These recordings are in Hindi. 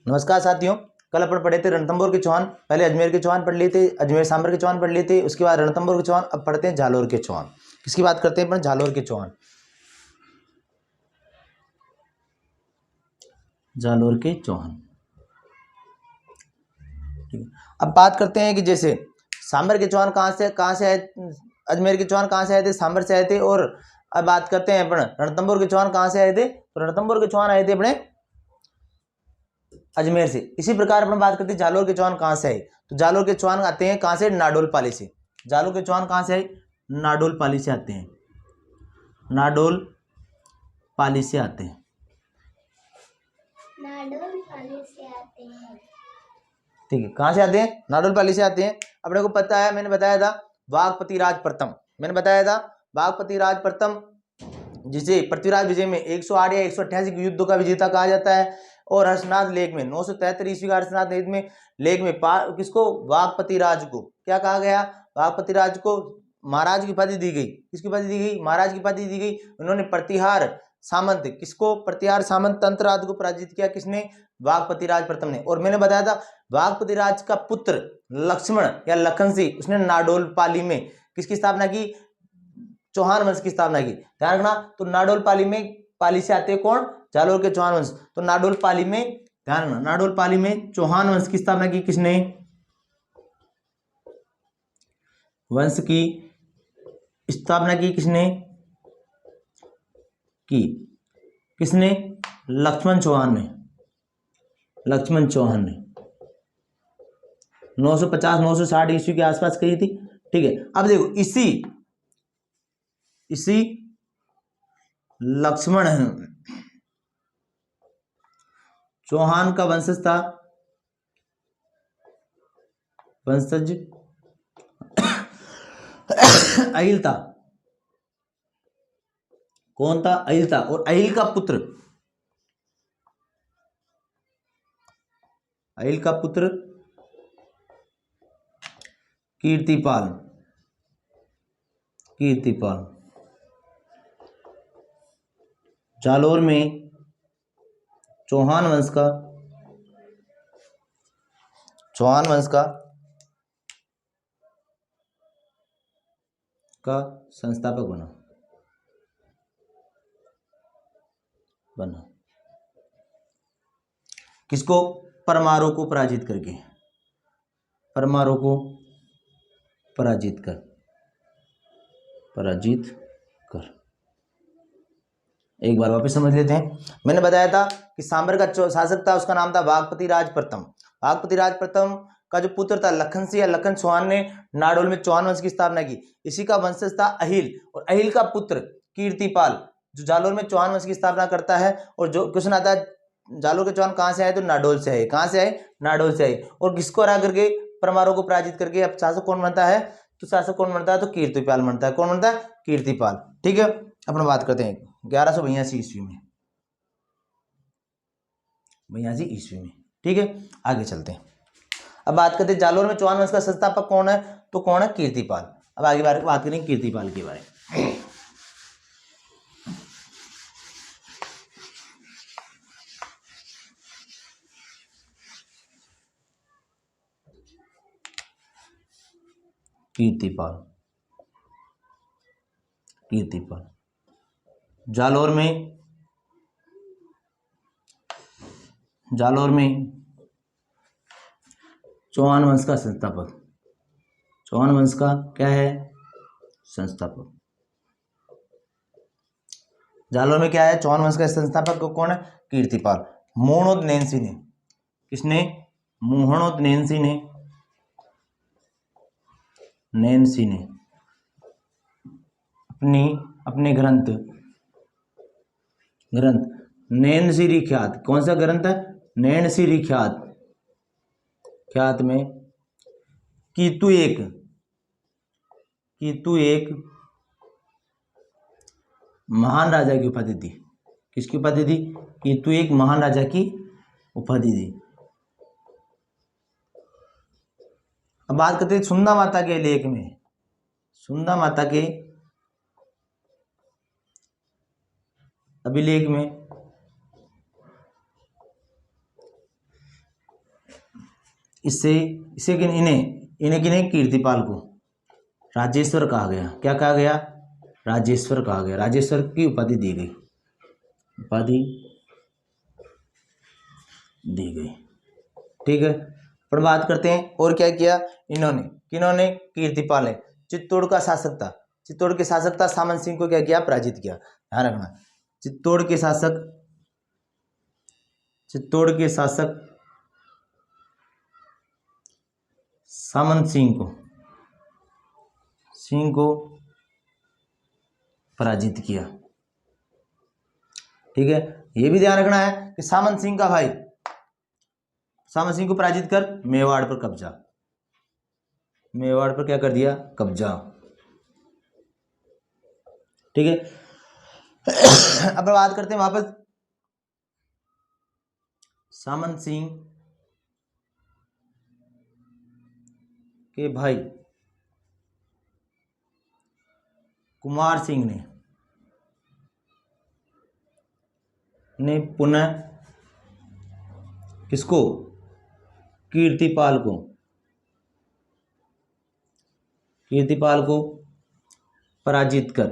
नमस्कार साथियों, कल अपन पढ़े थे रणथंभौर के चौहान। पहले अजमेर के चौहान पढ़ लिए थे, अजमेर सांभर के चौहान पढ़ लिए थे, उसके बाद रणथंभौर के चौहान। अब पढ़ते हैं जालोर के चौहान। किसकी बात करते हैं अपन? जालोर के चौहान। जालोर के चौहान, ठीक है। अब बात करते हैं कि जैसे सांभर के चौहान कहाँ से आए, अजमेर के चौहान कहाँ से आए थे? सांभर से आए थे। और अब बात करते हैं अपन रणथंभौर के चौहान कहाँ से आए थे? तो रणथंभौर के चौहान आए थे अपने अजमेर से। इसी प्रकार अपन बात करते हैं जालोर के चौहान कहाँ से आए। तो जालोर के चौहान आते हैं कहाँ से? नाडोल पाली से। जालोर के चौहान कहाँ से आए? नाडोल पाली से आते हैं। नाडोल पाली से आते हैं। नाडोल पाली से आते हैं, ठीक है। कहाँ से आते हैं? नाडोल पाली से आते हैं। अपने को पता है, मैंने बताया था वाघपति राज प्रथम। मैंने बताया था वाघपति राज प्रथम, जिसे पृथ्वीराज विजय में 108 या 188 के युद्ध का विजेता कहा जाता है। और हर्षनाथ लेक में 973 ईस्वी का हर्षनाथ लेक में किसको? वाघपति राज को क्या कहा गया? वाघपति राज को महाराज की उपाधि दी गई। किसकी उपाधि दी गई? महाराज की उपाधि दी गई। उन्होंने प्रतिहार सामंत, किसको? प्रतिहार सामंत तंत्रराज को पराजित किया। किसने? वाघपति राज प्रथम ने। और मैंने बताया था वाघपति राज का पुत्र लक्ष्मण या लखन सिंह, उसने नाडोल पाली में किसकी स्थापना की? चौहान वंश की स्थापना की। ध्यान रखना। तो नाडोल पाली से आते हैं कौन? जालोर के चौहान वंश। तो नाडोल पाली में, ध्यान रखना, नाडोल पाली में चौहान वंश की स्थापना की। किसने? वंश की स्थापना की किसने की? किसने? लक्ष्मण चौहान ने। लक्ष्मण चौहान ने 950-960 ईस्वी के आसपास कही थी। ठीक है। अब देखो इसी लक्ष्मण चौहान का वंशज था, वंशज अहिल था। कौन था? अहिल था। और अहिल का पुत्र कीर्तिपाल जालोर में चौहान वंश का संस्थापक बना। किसको? परमारों को पराजित करके। परमारों को पराजित कर। एक बार वापस समझ लेते हैं। मैंने बताया था कि सांभर का शासक था, उसका नाम था वाघपति राज प्रथम। वाघपति राज प्रथम का जो पुत्र था लखन सिंह या लखन चौहान ने नाडोल में चौहान वंश की स्थापना की। इसी का वंशज था अहिल। और अहिल का पुत्र कीर्तिपाल जो जालोर में चौहान वंश की स्थापना करता है। और जो क्वेश्चन आता है जालोर के चौहान कहाँ से आए? तो नाडोल से आए। कहाँ से आए? नाडोल से आए। और किसको हरा करके? परमारों को पराजित करके। अब शासक कौन बनता है? तो शासक कौन बनता है? तो कीर्तिपाल बनता है। कौन बनता है? कीर्तिपाल। ठीक है। अपन बात करते हैं 1182 ईस्वी में। 82 ईस्वी में। ठीक है। आगे चलते हैं। अब बात करते हैं जालोर में चौहान वंश का संस्थापक कौन है? तो कौन है? कीर्तिपाल। अब आगे बात करेंगे कीर्तिपाल के बारे में। कीर्तिपाल जालोर में चौहान वंश का संस्थापक। चौहान वंश का क्या है? संस्थापक। जालोर में क्या है? चौहान वंश का संस्थापक कौन है? कीर्तिपाल। मोहनोद नैन्सी ने। किसने? मोहनोद नैन्सी ने अपने ग्रंथ नैनसिरी ख्यात। कौन सा ग्रंथ है? नैनसिरी ख्यात में कीतु एक महान राजा की उपाधि दी। किसकी उपाधि दी? कीतु एक महान राजा की उपाधि दी। अब बात करते हैं सुंदा माता के लेख में। सुंदा माता के अभिलेख में इससे इसे इन्हें किन्हें कीर्तिपाल को राजेश्वर कहा गया। क्या कहा गया? राजेश्वर कहा गया। राजेश्वर की उपाधि दी गई, उपाधि दी गई। ठीक है, पर बात करते हैं और क्या किया इन्होंने, किन्होंने? कीर्तिपाल ने। चित्तौड़ का शासक था, चित्तौड़ के शासक था सामंत सिंह को क्या किया? पराजित किया। ध्यान रखना, चित्तौड़ के शासक सामंत सिंह को पराजित किया। ठीक है, यह भी ध्यान रखना है कि सामंत सिंह का भाई सामंत सिंह को पराजित कर मेवाड़ पर कब्जा, मेवाड़ पर क्या कर दिया? कब्जा। ठीक है, अब बात करते हैं वापस सामंत सिंह के भाई कुमार सिंह ने पुनः किसको? कीर्तिपाल को पराजित कर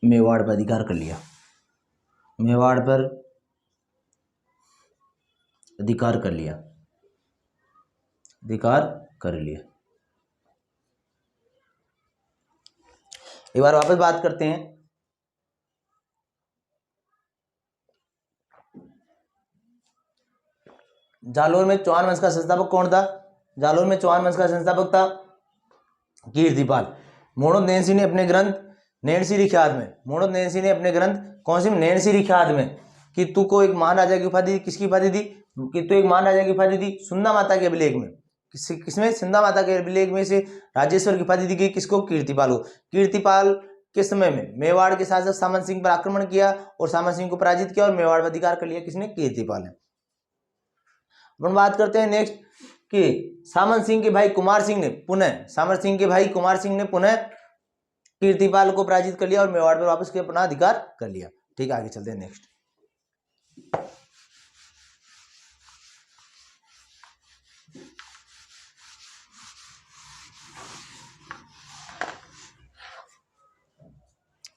मेवाड़ पर अधिकार कर लिया। मेवाड़ पर अधिकार कर लिया। एक बार वापस बात करते हैं। जालोर में चौहान वंश का संस्थापक कौन था? जालोर में चौहान वंश का संस्थापक था कीर्तिपाल। मोड़ो नैनसी ने अपने ग्रंथ नैनसी ख्यात में, मोड़ो नैनसी ने अपने ग्रंथ कौन सी? नैनसी ख्यात में, कि तू को एक महान राजा की उपाधि दी। किसकी उपाधि दी? कि तू एक महान राजा की उपाधि दी। सुंदा माता के अभिलेख में, किसमें? सुंदा माता के अभिलेख में से राजेश्वर की उपाधि दी गई। किसको? कीर्तिपाल को। कीर्तिपाल के समय में मेवाड़ के शासक सामंत सिंह पर आक्रमण किया और सामंत सिंह को पराजित किया और मेवाड़ पर अधिकार कर लिया। किसने? कीर्तिपाल ने। अपन बात करते हैं नेक्स्ट कि सामंत सिंह के भाई कुमार सिंह ने पुनः कीर्तिपाल को पराजित कर लिया और मेवाड़ पर वापस अपना अधिकार कर लिया। ठीक है, आगे चलते हैं नेक्स्ट।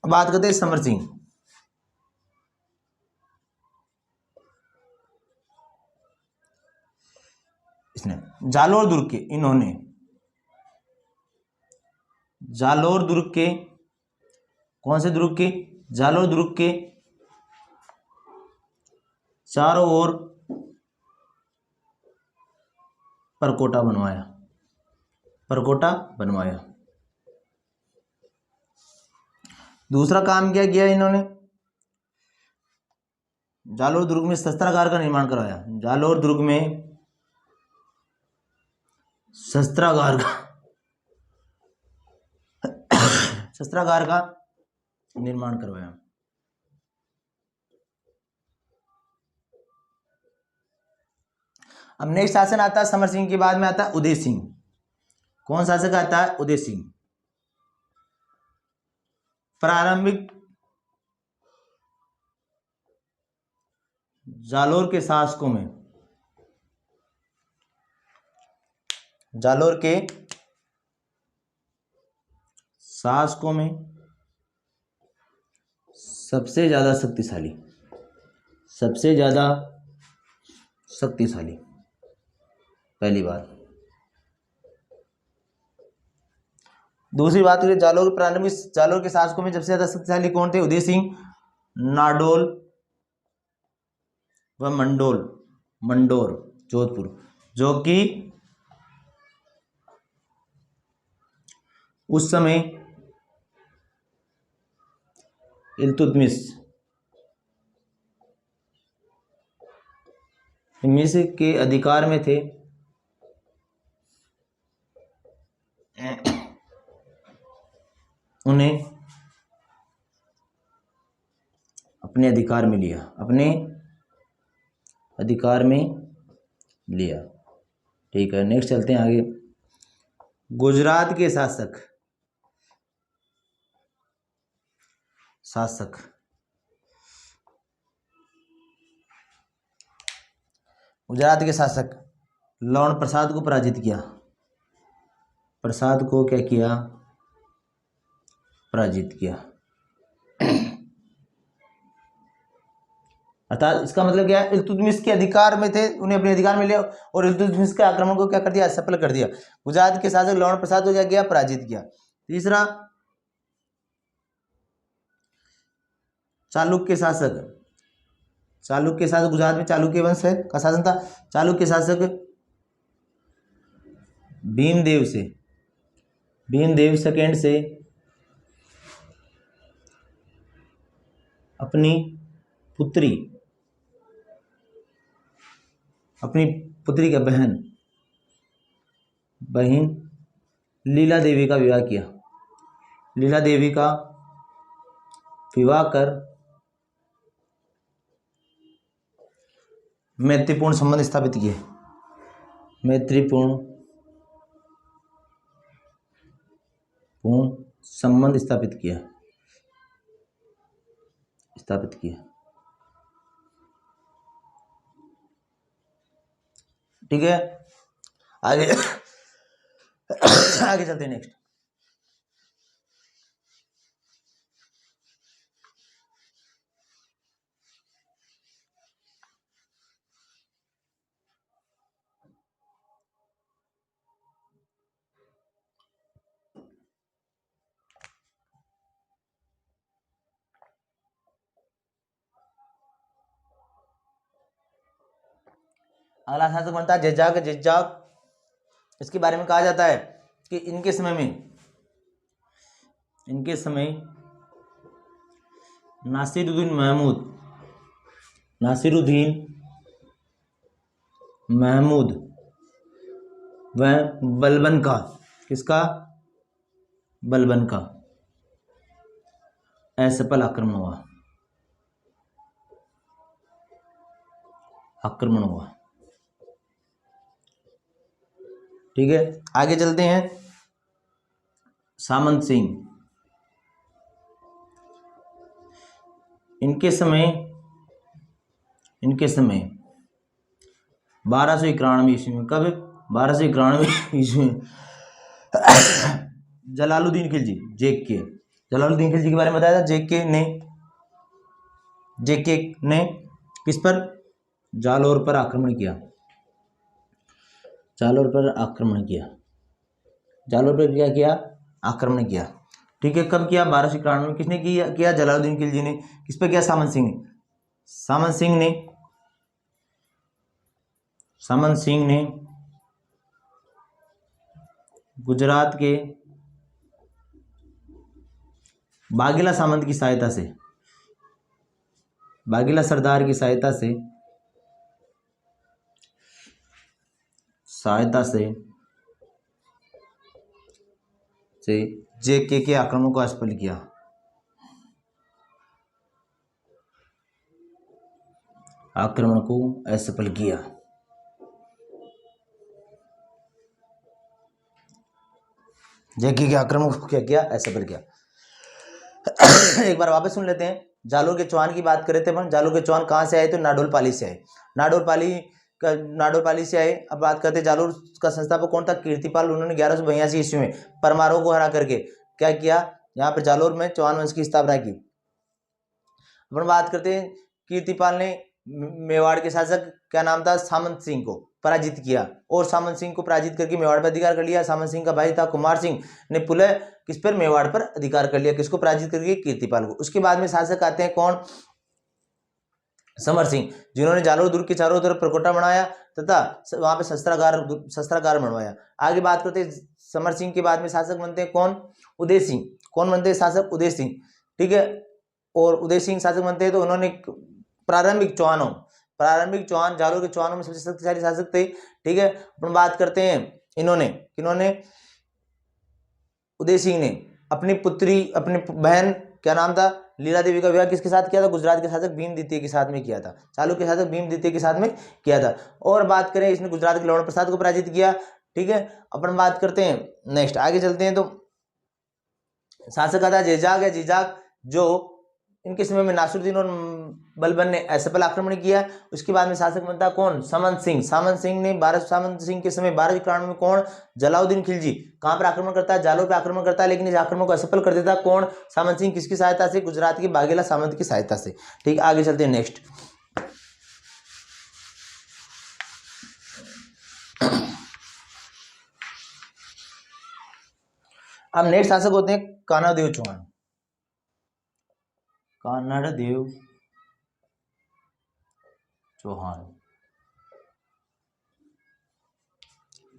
बात करते हैं समर सिंह। इसने जालोर दुर्ग के, इन्होंने जालोर दुर्ग के, कौन से दुर्ग के? जालोर दुर्ग के चारों ओर परकोटा बनवाया। दूसरा काम क्या किया इन्होंने? जालोर दुर्ग में शस्त्रागार का निर्माण करवाया। जालोर दुर्ग में शस्त्रागार का निर्माण करवाया। अब नेक्स्ट शासन आता है समर सिंह के बाद में आता है उदय सिंह। कौन शासक आता है? उदय सिंह। प्रारंभिक जालोर के शासकों में सबसे ज्यादा शक्तिशाली पहली बात। दूसरी बात करें जालोर के शासकों में सबसे ज्यादा शक्तिशाली कौन थे? उदय सिंह, नाडोल व मंडोर जोधपुर, जो कि उस समय इल्तुतमिश के अधिकार में थे। उन्हें अपने अधिकार में लिया। ठीक है, नेक्स्ट चलते हैं आगे। गुजरात के शासक गुजरात के शासक लवण प्रसाद को पराजित किया, प्रसाद को क्या किया, पराजित किया। अर्थात इसका मतलब क्या है, इल्तुतमिश के अधिकार में थे, उन्हें अपने अधिकार में लिया और इल्तुतमिश के आक्रमण को क्या कर दिया, असफल कर दिया। गुजरात के शासक लवण प्रसाद को क्या किया, पराजित किया। तीसरा, चालुक्य शासक, चालुक्य शासक गुजरात में चालुक्य वंश है का शासन था। चालुक्य शासक भीमदेव से, भीमदेव सेकेंड से अपनी पुत्री, अपनी पुत्री का बहन लीला देवी का विवाह किया। लीला देवी का विवाह कर मैत्रीपूर्ण संबंध स्थापित किए, मैत्रीपूर्ण संबंध स्थापित किया, ठीक है। आगे आगे चलते हैं नेक्स्ट। अगला शासक बनता है जेजाक। जेजाक, इसके बारे में कहा जाता है कि इनके समय नासिरुद्दीन महमूद व बलबन का, किसका, बलबन का असफल आक्रमण हुआ। ठीक है, आगे चलते हैं। सामंत सिंह, इनके समय 1291 ईस्वी में, कब, 1291 ईस्वी में जलालुद्दीन खिलजी, जलालुद्दीन खिलजी के बारे में बताया था। जेके ने किस पर, जालौर पर आक्रमण किया, जालौर पर क्या किया, आक्रमण किया। ठीक है, कब किया, 1291 में। किसने किया, जलालुद्दीन खिलजी ने। किस पर किया, सामंत सिंह ने गुजरात के बाघेला सामंत की सहायता से, बाघेला सरदार की सहायता से जेके के आक्रमण को असफल किया। जेके के आक्रमण को क्या किया, असफल किया। एक बार वापस सुन लेते हैं। जालोर के चौहान की बात कर रहे थे अपन। जालोर के चौहान कहाँ से आए, तो नाडोलपाली से आए। नाडोलपाली से आए। अब बात करते हैं जालोर का संस्थापक कौन था, कीर्तिपाल। उन्होंने 1182 ईस्वी में परमारों को हरा करके क्या किया, यहाँ पर जालोर में चौहान वंश की स्थापना की। अपन बात करते हैं, कीर्तिपाल ने मेवाड़ के शासक क्या नाम था, सामंत सिंह को पराजित किया और सामंत सिंह को पराजित करके मेवाड़ पर अधिकार कर लिया। सामंत सिंह का भाई था कुमार सिंह ने पुनः किस पर, मेवाड़ पर अधिकार कर लिया। किसको पराजित करके, कीर्तिपाल को। उसके बाद में शासक आते हैं कौन, समर सिंह, जिन्होंने जालोर दुर्ग के चारों तरफ प्रकोटा बनाया तथा वहां पे शस्त्रागार बनवाया। आगे बात करते हैं, समर सिंह के बाद में शासक बनते हैं कौन, उदय सिंह। कौन बनते हैं शासक, उदय सिंह। ठीक है, और उदय सिंह शासक बनते हैं तो उन्होंने प्रारंभिक चौहान जालोर के चौहानों में सबसे शक्तिशाली शासक थे। ठीक है, अपन बात करते हैं इन्होंने उदय सिंह ने अपनी बहन क्या नाम था, लीला देवी का विवाह किसके साथ किया था, गुजरात के शासक भीम द्वितीय के साथ में किया था। चालुक्य शासक भीम द्वितीय के साथ में किया था। और बात करें, इसने गुजरात के लवण प्रसाद को पराजित किया। ठीक है, अपन बात करते हैं नेक्स्ट, आगे चलते हैं। तो शासक आता है जेजाक, जो इनके समय में नासिरुद्दीन और बलबन ने असफल आक्रमण किया। उसके बाद में शासक बनता कौन? सामंत सिंह। सामंत सिंह ने सामंत सिंह के समय 12वीं क्रांति में कौन? जलाउद्दीन खिलजी। कहां पर आक्रमण करता है? जालोर पे आक्रमण करता है, लेकिन इस आक्रमण को असफल कर देता कौन? सामंत सिंह। किसकी सहायता से? गुजरात के बाघेला सामंत की सहायता से। ठीक, आगे चलते हैं नेक्स्ट। अब नेक्स्ट शासक होते हैं कानादेव चौहान। कानाडदेव चौहान,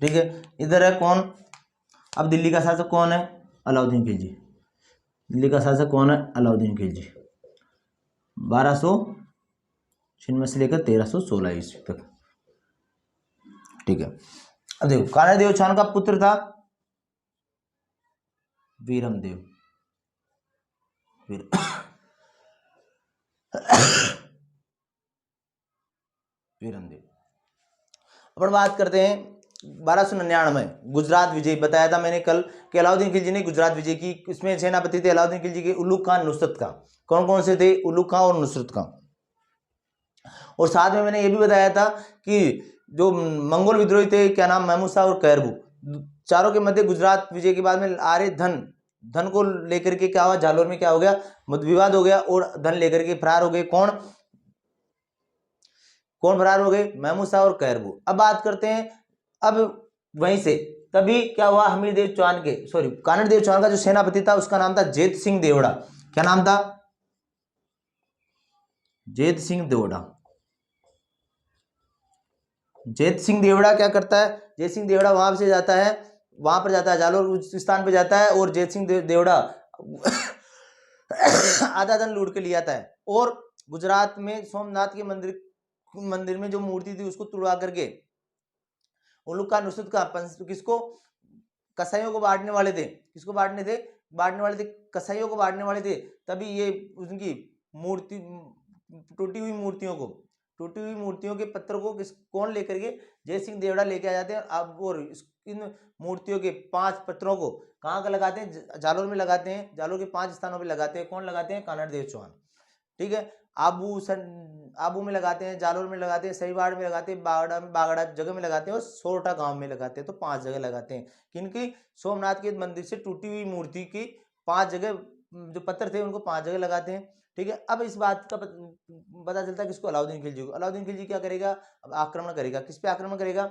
ठीक है। इधर है कौन? अब दिल्ली का शासक कौन है? अलाउद्दीन खिलजी। दिल्ली का शासक कौन है? अलाउद्दीन खिलजी। 1296 से लेकर 1316 ईस्वी तक, ठीक है। अब देखो, कानादेव चौहान का पुत्र था वीरमदेव। वीरमदेव। अपन बात करते हैं 1299 गुजरात विजय। बताया था मैंने कल कि अलाउद्दीन खिलजी ने गुजरात विजय की। इसमें सेनापति थे अलाउद्दीन खिलजी के उल्लुक खान, नुसरत खां। कौन कौन से थे? उल्लुक खां और नुसरत खां। और साथ में मैंने ये भी बताया था कि जो मंगोल विद्रोही थे, क्या नाम, महमूद शाह और कैरबू, चारों के मध्य गुजरात विजय के बाद में आर्य धन को लेकर के क्या हुआ? जालोर में क्या हो गया? विवाद हो गया और धन लेकर के फरार हो गए। कौन कौन फरार हो गए? महमूद शाह और कैरबू। अब बात करते हैं, अब वहीं से तभी क्या हुआ? हमीरदेव चौहान के, सॉरी, कानड़देव चौहान का जो सेनापति था उसका नाम था जेत सिंह देवड़ा। क्या नाम था? जेत सिंह देवड़ा। जेत सिंह देवड़ा क्या करता है? जेत सिंह देवड़ा वहां से जाता है, वहां पर जाता है, जालोर उस स्थान पे जाता है, और जेत सिंह देवड़ा आधा धन लूट के ले आता है और गुजरात में सोमनाथ के मंदिर में जो मूर्ति थी उसको तुड़वा करके उल्लुक खान, नुसरत खां किसको? कसाईयों को बांटने वाले थे। किसको बांटने थे? बांटने वाले थे, कसाईयों को बांटने वाले थे। तभी ये उनकी मूर्ति, टूटी हुई मूर्तियों के पत्थर को कौन लेकर के? जय सिंह देवड़ा लेके आ जाते हैं। अब और इन मूर्तियों के 5 पत्थरों को कहाँ का लगाते हैं? जालोर में लगाते हैं। जालोर के 5 स्थानों पे लगाते हैं। कौन लगाते हैं? कानड़देव चौहान, ठीक है। आबू में लगाते हैं, जालोर में लगाते हैं, सहीवाड़ में लगाते हैं, बागड़ा जगह में लगाते हैं और सोरठा गांव में लगाते हैं। तो 5 जगह लगाते हैं। किनकी? सोमनाथ के मंदिर से टूटी हुई मूर्ति की 5 जगह, जो पत्थर थे उनको 5 जगह लगाते हैं, ठीक है। अब इस बात का पता चलता है किसको? अलाउद्दीन खिलजी को। अलाउद्दीन खिलजी क्या करेगा? अब आक्रमण करेगा। किस पे आक्रमण करेगा?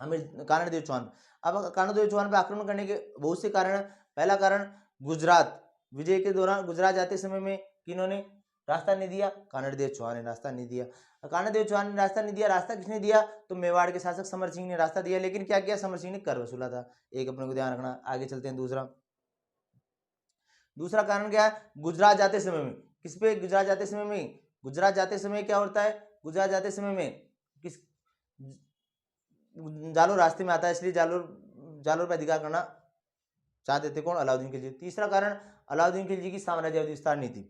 हमें कानड़देव चौहान। अब कानड़देव चौहान पे आक्रमण करने के बहुत से कारण। पहला कारण, गुजरात विजय के दौरान गुजरात जाते समय में किन्होंने रास्ता नहीं दिया? कानड़देव चौहान ने रास्ता नहीं दिया। कानड़देव चौहान ने रास्ता नहीं दिया। रास्ता किसने दिया? तो मेवाड़ के शासक समर सिंह ने रास्ता दिया। लेकिन क्या किया? समर सिंह ने कर वसूला था। एक अपने को ध्यान रखना। आगे चलते हैं। दूसरा कारण क्या है? गुजरात जाते समय में किस पे? गुजरात जाते समय में, गुजरात जाते समय क्या होता है? गुजरात जाते समय में किस? जालोर रास्ते में आता है, इसलिए जालोर पर अधिकार करना चाहते थे। कौन? अलाउद्दीन खिलजी। तीसरा कारण, अलाउद्दीन खिलजी की साम्राज्यवादी विस्तार नीति,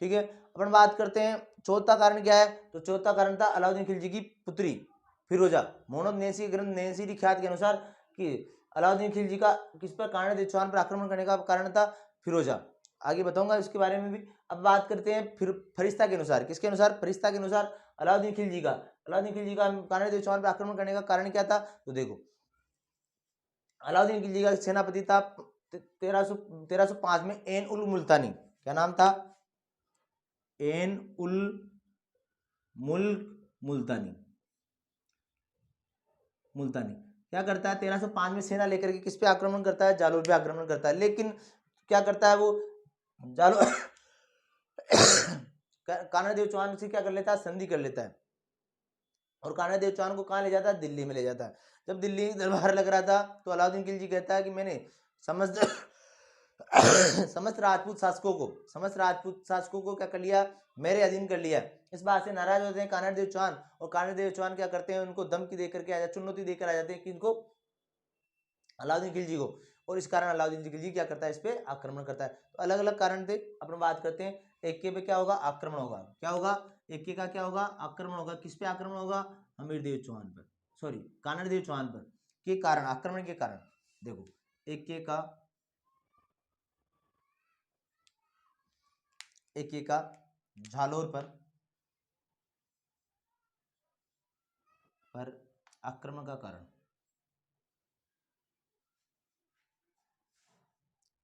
ठीक है। अपन बात करते हैं चौथा कारण क्या है? तो चौथा कारण था अलाउद्दीन खिलजी की पुत्री फिरोजा। मोहम्मद नेसी ग्रंथ नेसीरी ख्यात के अनुसार कि अलाउद्दीन खिलजी का किस पर? कानड़देव चौहान पर आक्रमण करने का कारण था फिरोजा। आगे बताऊंगा इसके बारे में भी। अब बात करते हैं फिर फरिश्ता के अनुसार। किसके अनुसार? फरिश्ता के अनुसार अलाउद्दीन खिलजी का कानड़देव चौहान पर आक्रमण करने का कारण क्या था? तो देखो, अलाउद्दीन खिलजी का सेनापति था 1305 में एन उल मुल्तानी। क्या नाम था? एन उल मुल्तानी। क्या करता है? 1305 में सेना लेकर के किस पे आक्रमण करता है? जालोर पे आक्रमण करता है। लेकिन क्या करता है वो? जालोर कानड़देव चौहान से क्या कर लेता है? संधि कर लेता है। और कानड़देव चौहान को कहाँ ले जाता है? दिल्ली में ले जाता है। जब दिल्ली दरबार लग रहा था तो अलाउद्दीन खिलजी कहता है कि मैंने समस्त राजपूत शासकों को क्या कर लिया? मेरे अधीन कर लिया। इस बात से नाराज होते हैं कानड़देव चौहान, और कानड़देव चौहान क्या करते हैं? उनको धमकी देकर के चुनौती देकर आ जाते हैं किनको? अलाउद्दीन खिलजी को। और इस कारण अलाउद्दीन खिलजी क्या करता है? इस पे आक्रमण करता है। तो अलग अलग कारण थे। अपन बात करते हैं एक के पे क्या होगा? आक्रमण होगा। क्या होगा? एक के का क्या होगा? आक्रमण होगा। किस पे आक्रमण होगा? हमीरदेव चौहान पर, सॉरी, कानड़देव चौहान पर के कारण, आक्रमण के कारण। देखो, एक के का एक का झालोर पर आक्रमण का कारण,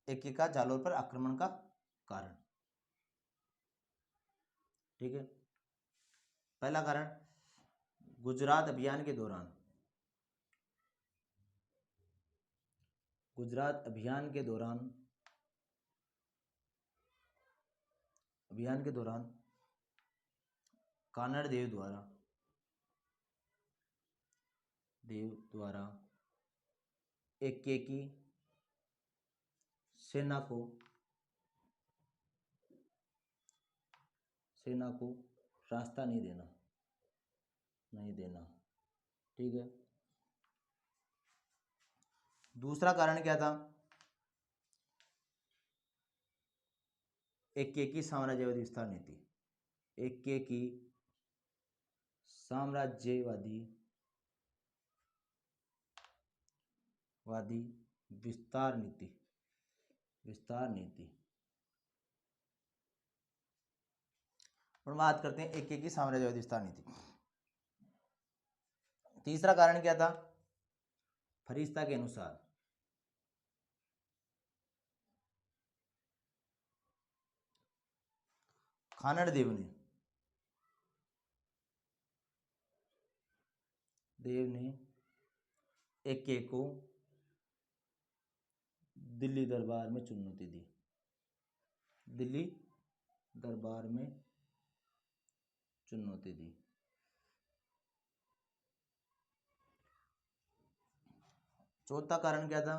एक का झालोर पर आक्रमण का कारण। ठीक है, पहला कारण गुजरात अभियान के दौरान, गुजरात अभियान के दौरान कानड़ देव द्वारा एक की सेना को रास्ता नहीं देना। ठीक है, दूसरा कारण क्या था, एक की साम्राज्यवादी विस्तार नीति, एक की साम्राज्यवादी विस्तार नीति। और बात करते हैं एक की साम्राज्यवादी विस्तार नीति। तीसरा कारण क्या था, फरिश्ता के अनुसार कानड़ देव ने एक को दिल्ली दरबार में चुनौती दी, चौथा कारण क्या था,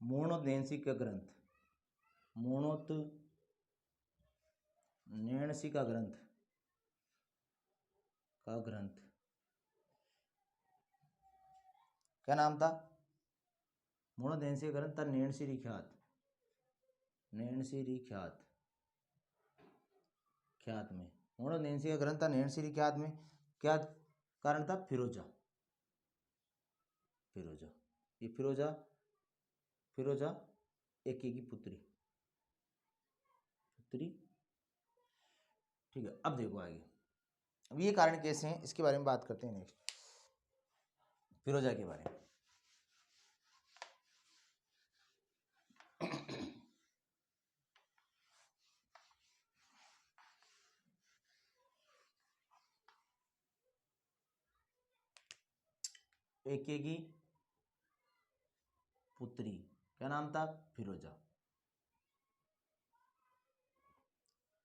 मोणोत-नैन्सी का ग्रंथ क्या नाम था, मोणोत-नैन्सी का ग्रंथ था नैनसीरी ख्यात में। मोणोत-नैन्सी का ग्रंथ था नैनसीरी ख्यात में। क्या कारण था, फिरोजा। ये फिरोजा एक की पुत्री। ठीक है, अब देखो आगे, अब ये कारण कैसे हैं इसके बारे में बात करते हैं नेक्स्ट, फिरोजा के बारे में। एक की पुत्री, क्या नाम था, फिरोजा।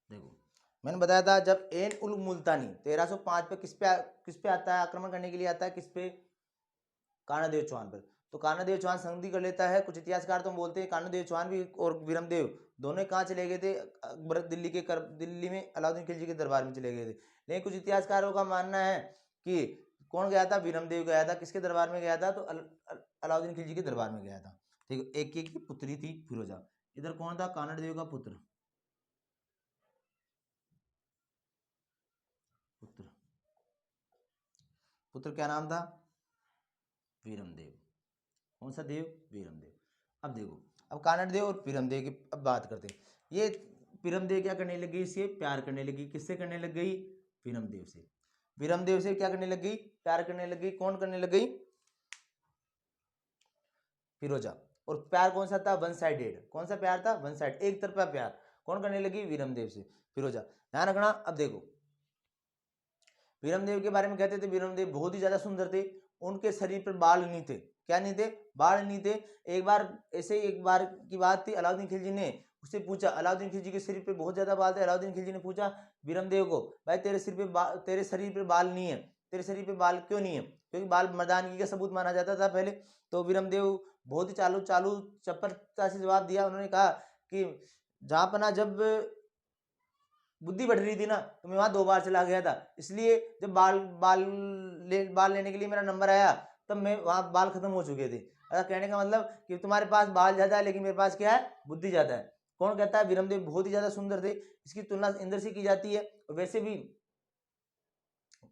देखो मैंने बताया था जब एन उल मुल्तानी 1305 पे किस पे आता है, आक्रमण करने के लिए आता है, किस पे, कानादेव चौहान पर। तो कानादेव चौहान संधि कर लेता है। कुछ इतिहासकार तो बोलते हैं कानादेव चौहान भी और विरमदेव दोनों कहाँ चले गए थे, दिल्ली में अलाउद्दीन खिलजी के दरबार में चले गए थे। लेकिन कुछ इतिहासकारों का मानना है कि कौन गया था, विरमदेव गया था। किसके दरबार में गया था, तो अलाउद्दीन खिलजी के दरबार में गया था। ठीक है, एक की पुत्री थी फिरोजा। इधर कौन था, कानड़ देव का पुत्र क्या नाम था, वीरमदेव। कौन सा देव, वीरमदेव। अब देखो, अब कानड़ देव और वीरमदेव की अब बात करते हैं। ये वीरमदेव क्या करने लगी, इससे प्यार करने लगी। किससे करने लग गई, वीरमदेव से। वीरमदेव से क्या करने लग गई, प्यार करने लग गई। कौन करने लग गई, फिरोजा। और प्यार कौन सा था, वन साइडेड। कौन सा प्यार था, वन साइड, एक तरफा प्यार। कौन करने लगी, वीरमदेव से, फिरोजा। ध्यान रखना। अब देखो वीरमदेव के बारे में कहते थे वीरमदेव बहुत ही ज्यादा सुंदर थे। उनके शरीर पर बाल नहीं थे। क्या नहीं थे, बाल नहीं थे। एक बार की बात थी, अलाउद्दीन खिलजी ने उससे पूछा, अलाउद्दीन खिलजी के शरीर पे बहुत ज्यादा बाल थे। अलाउद्दीन खिलजी ने पूछा वीरमदेव को, भाई तेरे शरीर पे बाल नहीं है, तेरे शरीर पे बाल क्यों नहीं है, क्योंकि बाल मर्दानगी का सबूत माना जाता था पहले। तो वीरमदेव बहुत ही चालू चपलता से जवाब दिया। उन्होंने कहा कि जहां पर ना जब बुद्धि बढ़ रही थी ना, तो मैं वहां 2 बार चला गया था, इसलिए जब बाल लेने के लिए मेरा नंबर आया तब मैं वहां बाल खत्म हो चुके थे। ऐसा कहने का मतलब कि तुम्हारे पास बाल ज्यादा है लेकिन मेरे पास क्या है, बुद्धि ज्यादा है। कौन कहता है, वीरमदेव बहुत ही ज्यादा सुंदर थे। इसकी तुलना इंद्र से की जाती है। और वैसे भी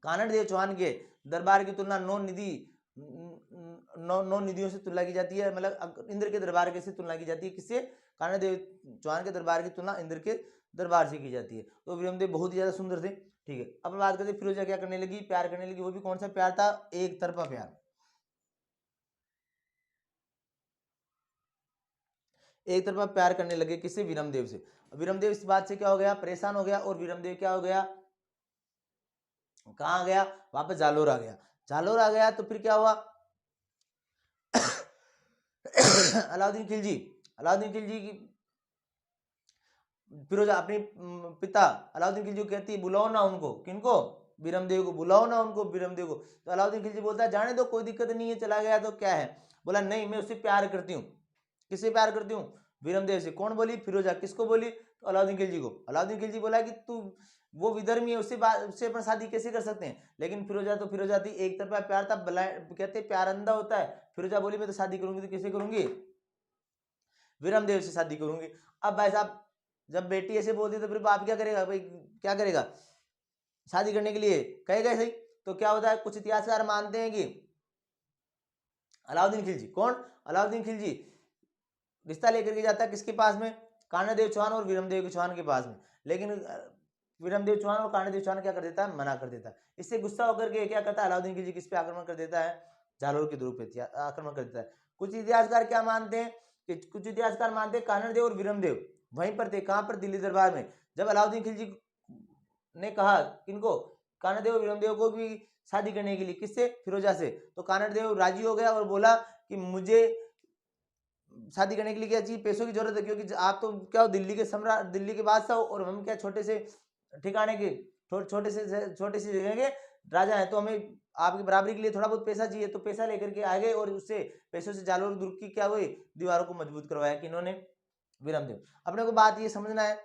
कानड़ देव चौहान के दरबार की तुलना नौ निधि नौ नौ निधियों से तुलना की जाती है, मतलब इंद्र के दरबार के से तुलना की जाती है। किससे? कानदेव चौहान के दरबार की तुलना इंद्र के दरबार से की जाती है। तो विरमदेव बहुत ही ज्यादा सुंदर थे। ठीक है, अब बात करते फिरोजा क्या करने लगी, प्यार करने लगी। वो भी कौन सा प्यार था? एक तरफा प्यार। एक तरफा प्यार करने लगे। किससे? विरमदेव से। विरमदेव इस बात से क्या हो गया? परेशान हो गया। और विरमदेव क्या हो गया? कहाँ आ गया? वापस जालोर आ गया। जालोर आ गया तो फिर क्या हुआ? अलाउद्दीन खिलजी की फिरोजा अपनी पिता अलाउद्दीन खिलजी को कहती है बुलाओ ना उनको। किनको? विरमदेव को। बुलाओ ना उनको विरमदेव को। तो अलाउद्दीन खिलजी बोलता है जाने दो, कोई दिक्कत नहीं है, चला गया तो क्या है। बोला नहीं, मैं उससे प्यार करती हूँ। किससे प्यार करती हूँ? विरमदेव से। कौन बोली? फिरोजा। किसको बोली? तो अलाउद्दीन खिलजी को। अलाउद्दीन खिलजी बोला कि तू वो विधर्मी है, उससे अपन शादी कैसे कर सकते हैं। लेकिन फिरोजा तो फिरोजा थी, एक तरफा प्यार था। कहते प्यार अंधा होता है। फिरोजा बोली मैं तो शादी करूंगी तो किससे करूंगी? विरमदेव से शादी करूंगी। अब भाई साहब जब बेटी ऐसे बोलती तो फिर बाप क्या करेगा भाई? क्या करेगा? शादी करने के लिए कहेगा सही। तो क्या होता है, कुछ इतिहासकार मानते हैं कि अलाउद्दीन खिलजी, कौन? अलाउद्दीन खिलजी रिश्ता लेकर के जाता है किसके पास में? कानादेव चौहान और विरमदेव के चौहान के पास में। लेकिन विरमदेव चौहान और कानादेव चौहान क्या कर देता है? मना कर देता है। इससे गुस्सा होकर के क्या करता है अलाउद्दीन खिलजी? किस पे आक्रमण कर देता है? जालोर के दुर्ग पे आक्रमण कर देता है। कुछ इतिहासकार क्या मानते हैं कि कुछ इतिहासकार मानते हैं कानड़देव और विरमदेव वहीं पर थे। कहां पर? दिल्ली दरबार में। जब अलाउद्दीन खिलजी ने कहा किनको? कानड़देव और विरमदेव को भी शादी करने के लिए। किससे? फिरोजा से। तो कानड़देव राजी हो गया और बोला कि मुझे शादी करने के लिए क्या चाहिए? पैसों की जरूरत है, क्योंकि आप तो क्या हो, दिल्ली के सम्राट, दिल्ली के बादशाह हो, और हम क्या छोटे से ठिकाने के छोटे से जगह के राजा हैं। तो हमें आपकी बराबरी के लिए थोड़ा बहुत पैसा चाहिए। तो पैसा लेकर के आ गए और उससे पैसों से जालोर दुर्ग की क्या हुई? दीवारों को मजबूत करवाया। कि इन्होंने? विरमदेव। अपने को बात ये समझना है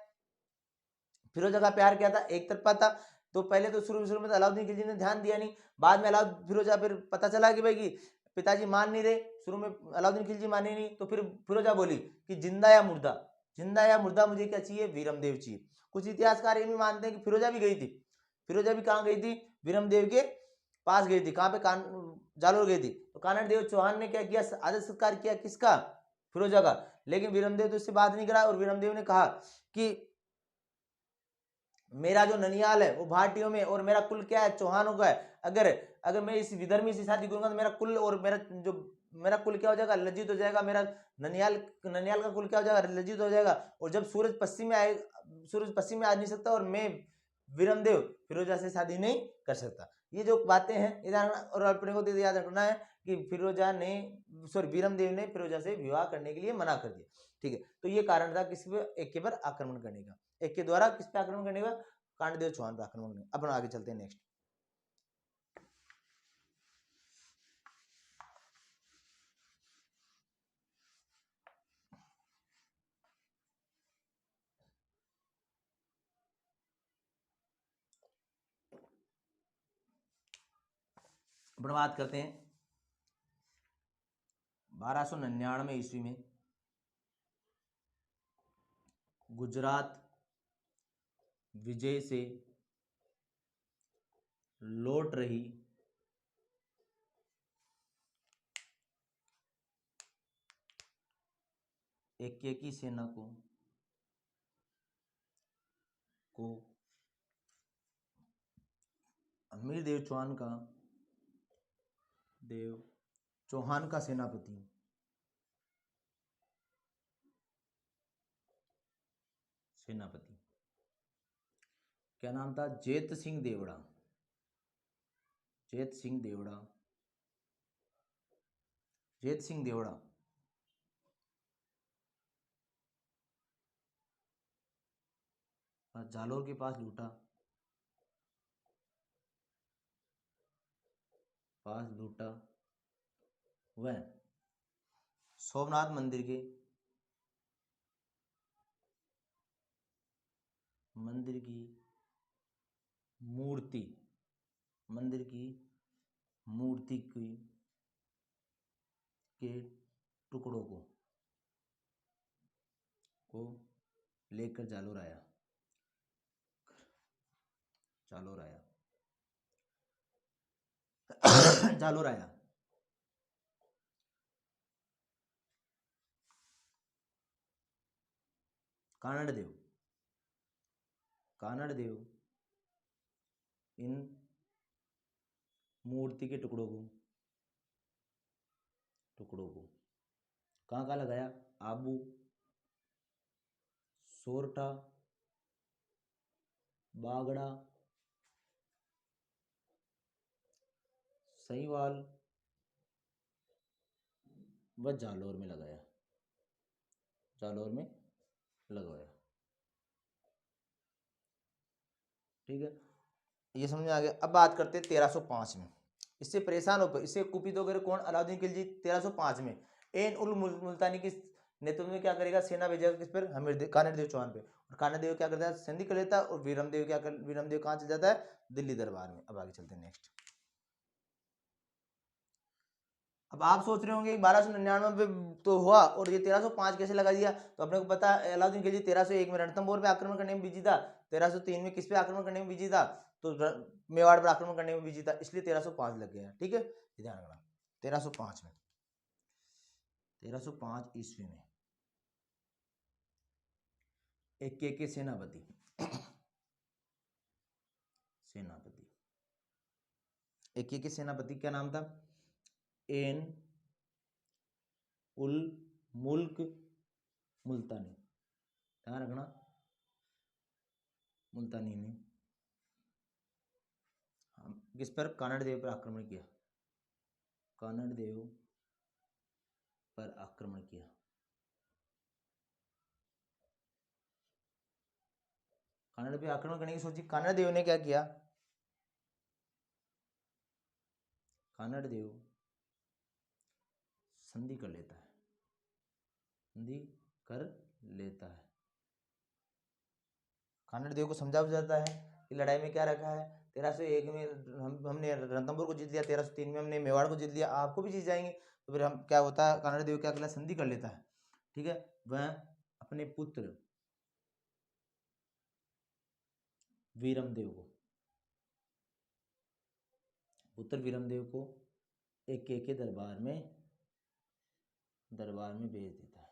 फिरोजा का प्यार क्या था? एक तरफा था। तो पहले तो शुरू में तो अलाउद्दीन खिलजी ने ध्यान दिया नहीं। बाद में फिरोजा फिर पता चला कि भाई कि पिताजी मान नहीं रहे। शुरू में अलाउद्दीन खिलजी माने नहीं, तो फिर फिरोजा बोली कि जिंदा या मुर्दा, जिंदा या मुर्दा मुझे क्या चाहिए? विरमदेव चाहिए। कुछ इतिहासकार ये भी मानते हैं कि फिरोजा भी गई थी। फिरोजा भी कहाँ गई थी? विरमदेव के पास गई थी। कहाँ पे? जालोर गई थी। तो कानड़देव चौहान ने क्या किया? आदर सत्कार किया। किसका? फिरोजा का। लेकिन विरमदेव तो इससे बात नहीं करा। और विरमदेव ने कहा कि मेरा जो ननियाल है वो भाटियों में, और मेरा कुल क्या है? चौहानों का है। अगर अगर मैं इस विधर्मी से शादी करूंगा तो मेरा कुल और मेरा कुल क्या हो जाएगा? लज्जित हो जाएगा। मेरा ननियाल ननियाल का कुल क्या हो जाएगा? लज्जित हो जाएगा। और जब सूरज पश्चिम में आए, सूरज पश्चिम में आ नहीं सकता, और मैं विरमदेव फिरोजा से शादी नहीं कर सकता। ये जो बातें हैं इधर, और अपने को याद रखना है कि विरमदेव ने फिरोजा से विवाह करने के लिए मना कर दिया। ठीक है, तो ये कारण था किसी पे? एक के पर आक्रमण करने का। एक के द्वारा किस पे आक्रमण करने का? कांडदेव चौहान पर आक्रमण करने। अपन आगे चलते हैं नेक्स्ट। अपन बात करते हैं 1299 ईस्वी में गुजरात विजय से लौट रही एक्के सेना को अमीर देव चौहान का सेनापति क्या नाम था? जेत सिंह देवड़ा। जेत सिंह देवड़ा। जेत सिंह देवड़ा जालोर के पास लूटा वह सोमनाथ मंदिर की मूर्ति के टुकड़ों को लेकर जालोर आया। जालोर आया कानड़देव, कानड़देव इन मूर्ति के टुकड़ों को कहाँ कहाँ लगाया? आबू, सोरठा, बागड़ा, सहीवाल व जालौर में लगाया, जालौर में लगवाया। ठीक है, ये समझ में आ गया। अब बात करते हैं 1305 में। इससे परेशान होकर, इससे कुपित होकर कौन? अलाउद्दीन खिलजी 1305 में एन उल मुल्तानी के नेतृत्व में क्या करेगा? सेना भेजेगा किस पर? कानड़देव चौहान पे। और कानड़देव क्या करता है? संधि कर लेता है। और वीरमदेव क्या कर, वीरमदेव कहाँ चल जाता है? दिल्ली दरबार में। अब आगे चलते हैं नेक्स्ट। अब आप सोच रहे होंगे 1299 पे तो हुआ और ये 1305 कैसे लगा दिया? तो अपने को पता है अलाउद्दीन खिलजी 1301 में रणथंभौर पे आक्रमण करने में बिजी था, 1303 में किस पे आक्रमण करने में बिजी था? तो मेवाड़ पर आक्रमण करने में बिजी था, इसलिए 1305 लग गया। ठीक है, ध्यान रखना। 1305 में, 1305 ईस्वी में एक सेनापति एक सेनापति क्या नाम था? एन उल मुल्क मुल्तानी, ध्यान रखना, मुल्तानी ने किस पर? कानड़देव पर आक्रमण किया, कानड़देव पर आक्रमण किया। कानड़ पे आक्रमण करने की सोची। कानड़देव ने क्या किया? कानड़देव संधि कर लेता है, संधि कर लेता है। कानड़देव को समझा जाता है कि लड़ाई में क्या रखा है? 1301 में हमने रणथंभौर को जीत लिया, 1303 में हमने मेवाड़ को जीत लिया, आपको भी जीत जाएंगे। तो फिर हम क्या होता है? कानड़देव क्या करता है? संधि कर लेता है। ठीक है, वह अपने पुत्र वीरमदेव को एक के दरबार में भेज देता है,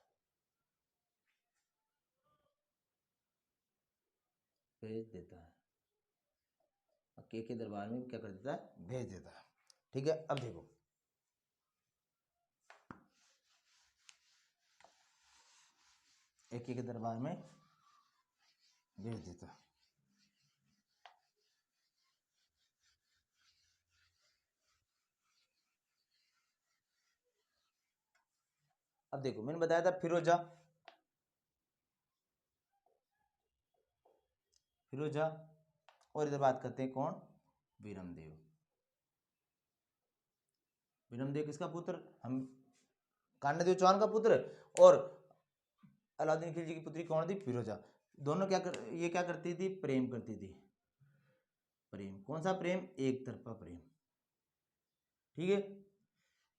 के दरबार में क्या कर देता है? भेज देता है। ठीक है, अब देखो एक के दरबार में भेज देता है। अब देखो मैंने बताया था फिरोजा और इधर बात करते हैं कौन? वीरमदेव किसका पुत्र? हम कानड़देव चौहान का पुत्र। और अलाउद्दीन खिलजी की पुत्री कौन थी? फिरोजा। दोनों ये क्या करती थी? प्रेम करती थी। प्रेम, कौन सा प्रेम? एक तरफा प्रेम। ठीक है,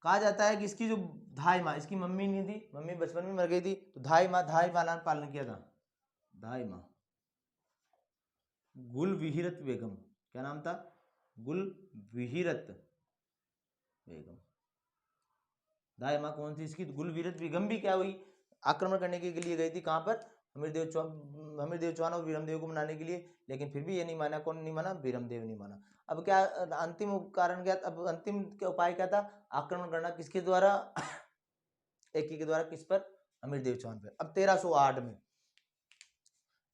कहा जाता है कि इसकी जो धाई माँ, इसकी मम्मी नहीं थी, मम्मी बचपन में मर गई थी, तो धाई माँ पालन किया था। धाई माँ गुलविहीरत बेगम, क्या नाम था? गुलविहीरत बेगम। दाई माँ कौन सी इसकी? गुलविहीरत बेगम भी क्या हुई? आक्रमण करने के लिए गई थी। कहाँ पर? हमीरदेव चौहान और वीरमदेव को मनाने के लिए, लेकिन फिर भी ये नहीं माना। कौन नहीं माना? वीरमदेव नहीं माना। अब क्या अंतिम कारण क्या? अब अंतिम उपाय क्या था? आक्रमण करना किसके द्वारा? एक के द्वारा। किस पर? हमीरदेव चौहान पर। अब 1308 में,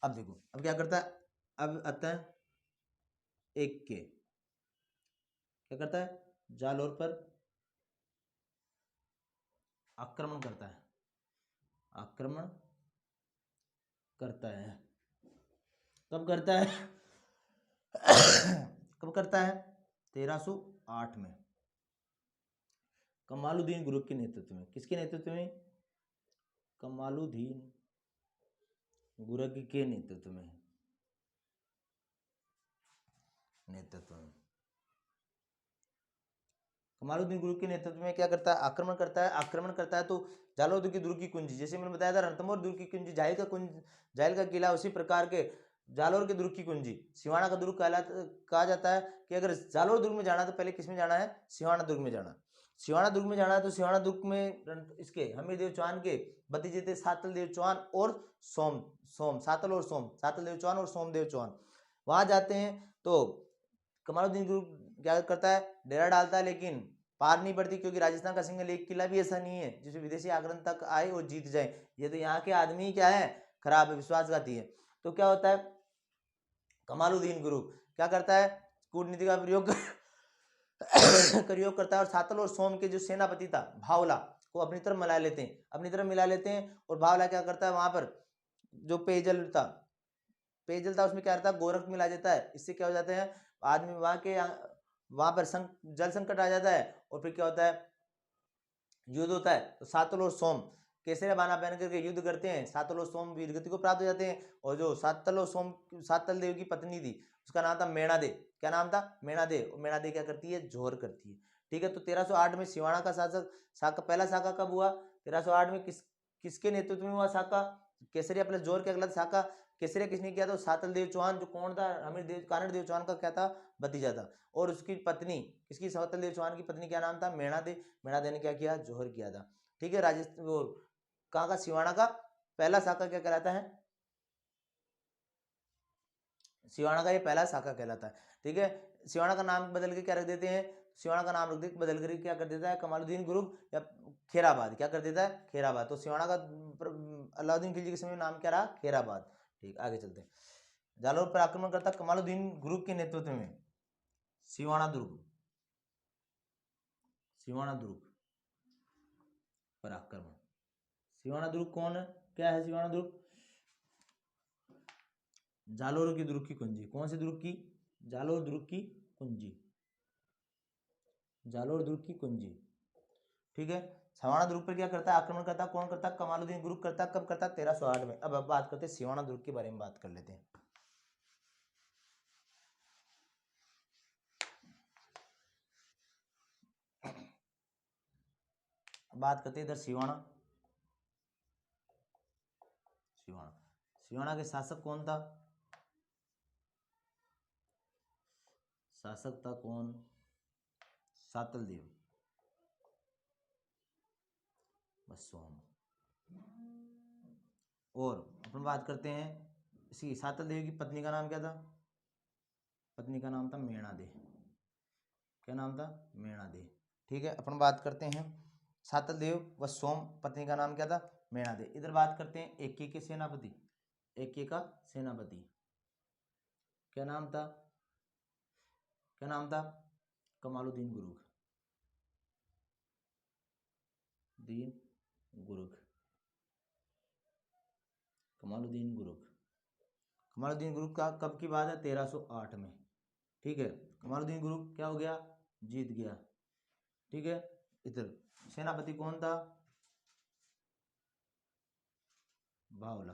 अब देखो अब क्या करता है? अब आता है एक के क्या करता है? जालौर पर आक्रमण करता है, कब करता है? कब करता है? 1308 में कमालुद्दीन गुरुक के नेतृत्व में। किसके नेतृत्व में? कमालुद्दीन गुरुक के नेतृत्व में। कमालुद्दीन गुरुक के नेतृत्व में क्या करता है? आक्रमण करता है। तो जालौर दुर्ग की दुर्ग की कुंजी, जैसे मैंने बताया था रणथंभौर दुर्ग की कुंजी जाहिल का किला, उसी प्रकार के जालौर के दुर्ग की कुंजी सिवाना का दुर्ग कहा जाता है कि अगर जालौर दुर्ग में जाना तो पहले किस में जाना है? सिवाना दुर्ग में जाना। सिवाना दुर्ग में जाना है तो सिवाना दुर्ग में इसके हमीरदेव चौहान के भतीजे थे सातल देव चौहान और सातल और सातल देव चौहान और सोमदेव चौहान। वहां जाते हैं तो कमालुद्दीन ग्रुप क्या करता है, डेरा डालता है, लेकिन पार नहीं पड़ती, क्योंकि राजस्थान का सिंगल एक किला भी ऐसा नहीं है जिसमें विदेशी आक्रमण तक आए और जीत जाए। ये तो यहाँ के आदमी क्या है, खराब है, विश्वासघाती है। तो क्या होता है, कमालुद्दीन ग्रुप क्या करता है, कूटनीति का प्रयोग प्रयोग करता है और सातल और सोम के जो सेनापति था भावला को अपनी तरफ मिला लेते हैं और भावला क्या करता है, वहां पर जो पेयजल था उसमें क्या रहता है, गोरख मिला जाता है। इससे क्या हो जाता है, आदमी वहां पर जल संकट आ जाता है और फिर क्या होता है, युद्ध होता है। तो सातल और सोम केसरिया बाना पहन करके युद्ध करते हैं, सातल और सोम वीरगति को प्राप्त हो जाते हैं। और जो सातल देव की पत्नी थी उसका नाम था मेणा देव। क्या नाम था, मेणा देव। मेणा देव क्या करती है, जोहर करती है। ठीक है, तो 1308 में सिवाना का शासक पहला शाखा कब हुआ, 1308 में किसके नेतृत्व में हुआ शाखा, केसरिया प्लस जोहर के अगला शाखा। केसरिया किसने किया, तो सातल देव चौहान, जो कौन था, कानड़ देव चौहान का क्या था, भतीजा था। और उसकी पत्नी, किसकी, सातल देव चौहान की पत्नी क्या नाम था, मेणा देव ने क्या किया, जोहर किया था। ठीक है, राजस्थान वो कहाँ का, सिवाना का पहला शाखा क्या कहलाता है, सिवाना का ये पहला शाखा कहलाता है। ठीक है, सिवाना का नाम बदल के क्या रख देते हैं, सिवाना का नाम बदल कर क्या कर देता है, कमालुद्दीन ग्रुप या खेराबाद, क्या कर देता है, खेराबाद। तो सिवाना का अलाउद्दीन खिलजी के समय नाम क्या रहा, खेराबाद। ठीक, आगे चलते हैं। जालौर पर आक्रमण करता कमालुद्दीन ग्रुप के नेतृत्व में सिवाना दुर्ग पर आक्रमण। सिवाना दुर्ग कौन है, क्या है सिवाना दुर्ग, जालोर की दुर्ग की कुंजी। कौन सी दुर्ग की, जालोर दुर्ग की कुंजी, जालोर दुर्ग की कुंजी। ठीक है, सिवाना दुर्ग पर क्या करता है, आक्रमण करता, कौन करता, कमालुद्दीन ग्रुप करता। कब करता, 1308 में। अब बात करते हैं सिवाना दुर्ग के बारे में, बात कर लेते हैं। बात करते हैं इधर सिवाना के शासक कौन था, शासक था कौन, सातल देव सोम। और अपन बात करते हैं इसी सातल देव की पत्नी का नाम क्या था, पत्नी का नाम था मेणा दे। क्या नाम था, मेणा दे। ठीक है, अपन बात करते हैं सातल देव व सोम, पत्नी का नाम क्या था, मेणा दे। इधर बात करते हैं एके के सेनापति, एके का सेनापति क्या नाम था, क्या नाम था, कमालुद्दीन गुरुग, कमालुद्दीन गुरुग का कब की बात है, 1308 में। ठीक है, कमालुद्दीन गुरुग क्या हो गया, जीत गया। ठीक है, इधर सेनापति कौन था, बावला।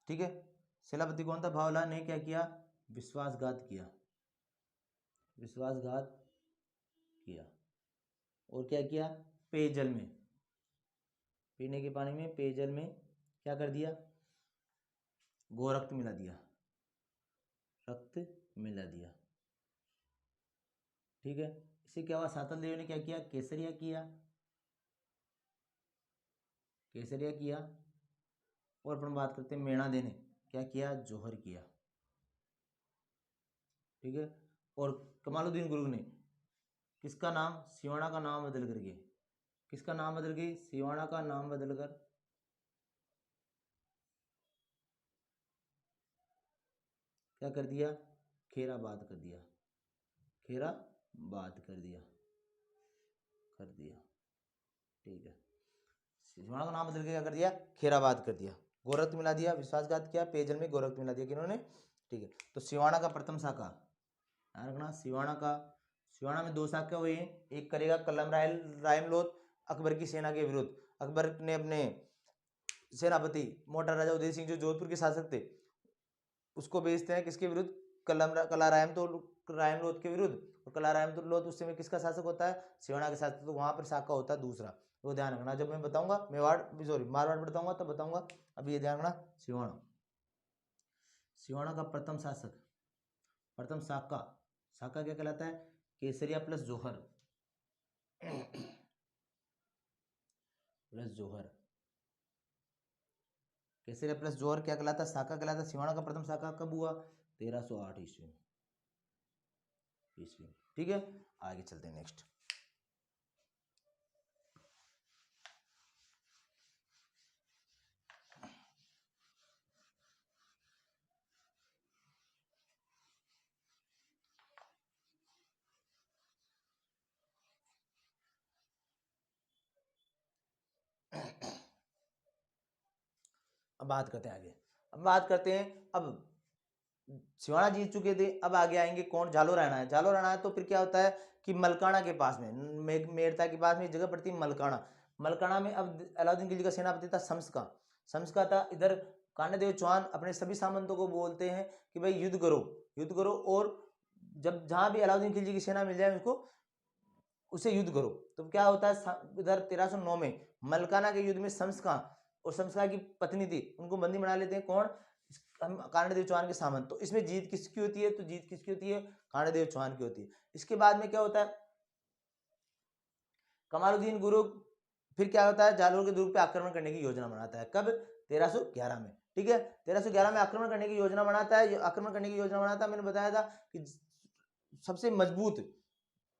ठीक है, सेनापति कौन था, बावला ने क्या किया, विश्वासघात किया, और क्या किया, पेयजल में, पीने के पानी में, पेयजल में क्या कर दिया, गोरक्त मिला दिया, रक्त मिला दिया। ठीक है, इससे क्या हुआ, सातल देव ने क्या किया, केसरिया किया। और अपन बात करते हैं मेणा दे ने क्या किया, जोहर किया। ठीक है, और कमालुद्दीन गुरुग ने किसका नाम, सिवाना का नाम बदल करके, किसका नाम बदल के, सिवाना का नाम बदलकर क्या कर दिया, खेराबाद कर दिया, ठीक है, सिवाना का नाम बदल के क्या कर दिया, खेराबाद कर दिया, गोरख मिला दिया, विश्वासघात किया, पेयजल में गोरख मिला दिया किन्होंने। ठीक है, तो सिवाना का प्रथम शाखा ध्यान रखना, सिवाना में दो शाखा हुई हैं। एक करेगा कलम रायम लोध अकबर की सेना के विरुद्ध। अकबर ने अपने सेनापति मोटा राजा उदय सिंह जो जोधपुर के शासक थे उसको भेजते हैं किसके विरुद्ध, कलारायम लोध के विरुद्ध। और कलारायम लोध उस समय किसका शासक होता है, सिवाना के शासक। तो वहां पर शाखा होता है दूसरा, वो ध्यान रखना। जब मैं बताऊंगा मारवाड़ बताऊंगा तब बताऊंगा, अभी ये ध्यान रखना। सिवाना का प्रथम शाखा क्या कहलाता है, केसरिया प्लस जोहर प्लस जोहर। केसरिया प्लस जोहर क्या कहलाता? शाखा कहलाता। सिवाड़ा का प्रथम शाखा कब हुआ? 1308 ईस्वी ईस्वी। ठीक है, आगे चलते हैं नेक्स्ट। अब बात करते हैं आगे। अब बात करते हैं, अब सिवाड़ा जीत चुके थे, अब आगे आएंगे कौन? जालो राणा है। जालो राणा है तो फिर क्या होता है कि मलकाना के पास में, मेड़ता के पास में एक जगह पड़ती है मलकाना। मलकाना में अब अलाउद्दीन खिलजी का सेनापति था शम्स का। शम्स का था। इधर कांडदेव चौहान अपने सभी सामंतों को बोलते हैं कि भाई युद्ध करो, युद्ध करो, और जब जहां भी अलाउद्दीन खिलजी की सेना मिल जाए उसको, उससे युद्ध करो। तो क्या होता है, इधर 1309 में मलकाना के युद्ध में शम्स खां और शम्स खां की पत्नी थी, उनको बंदी बना लेते हैं। कौन? कांडदेव चौहान के सामंत। तो इसमें जीत किसकी होती है? तो जीत किसकी होती है? कांडदेव चौहान की होती है। इसके बाद में क्या होता है, कमालुद्दीन गुरु फिर क्या होता है, जालोर के दुर्ग पे आक्रमण करने की योजना बनाता है। कब? 1311 में। ठीक है, 1311 में आक्रमण करने की योजना बनाता है। आक्रमण करने की योजना बनाता है, मैंने बताया था कि सबसे मजबूत,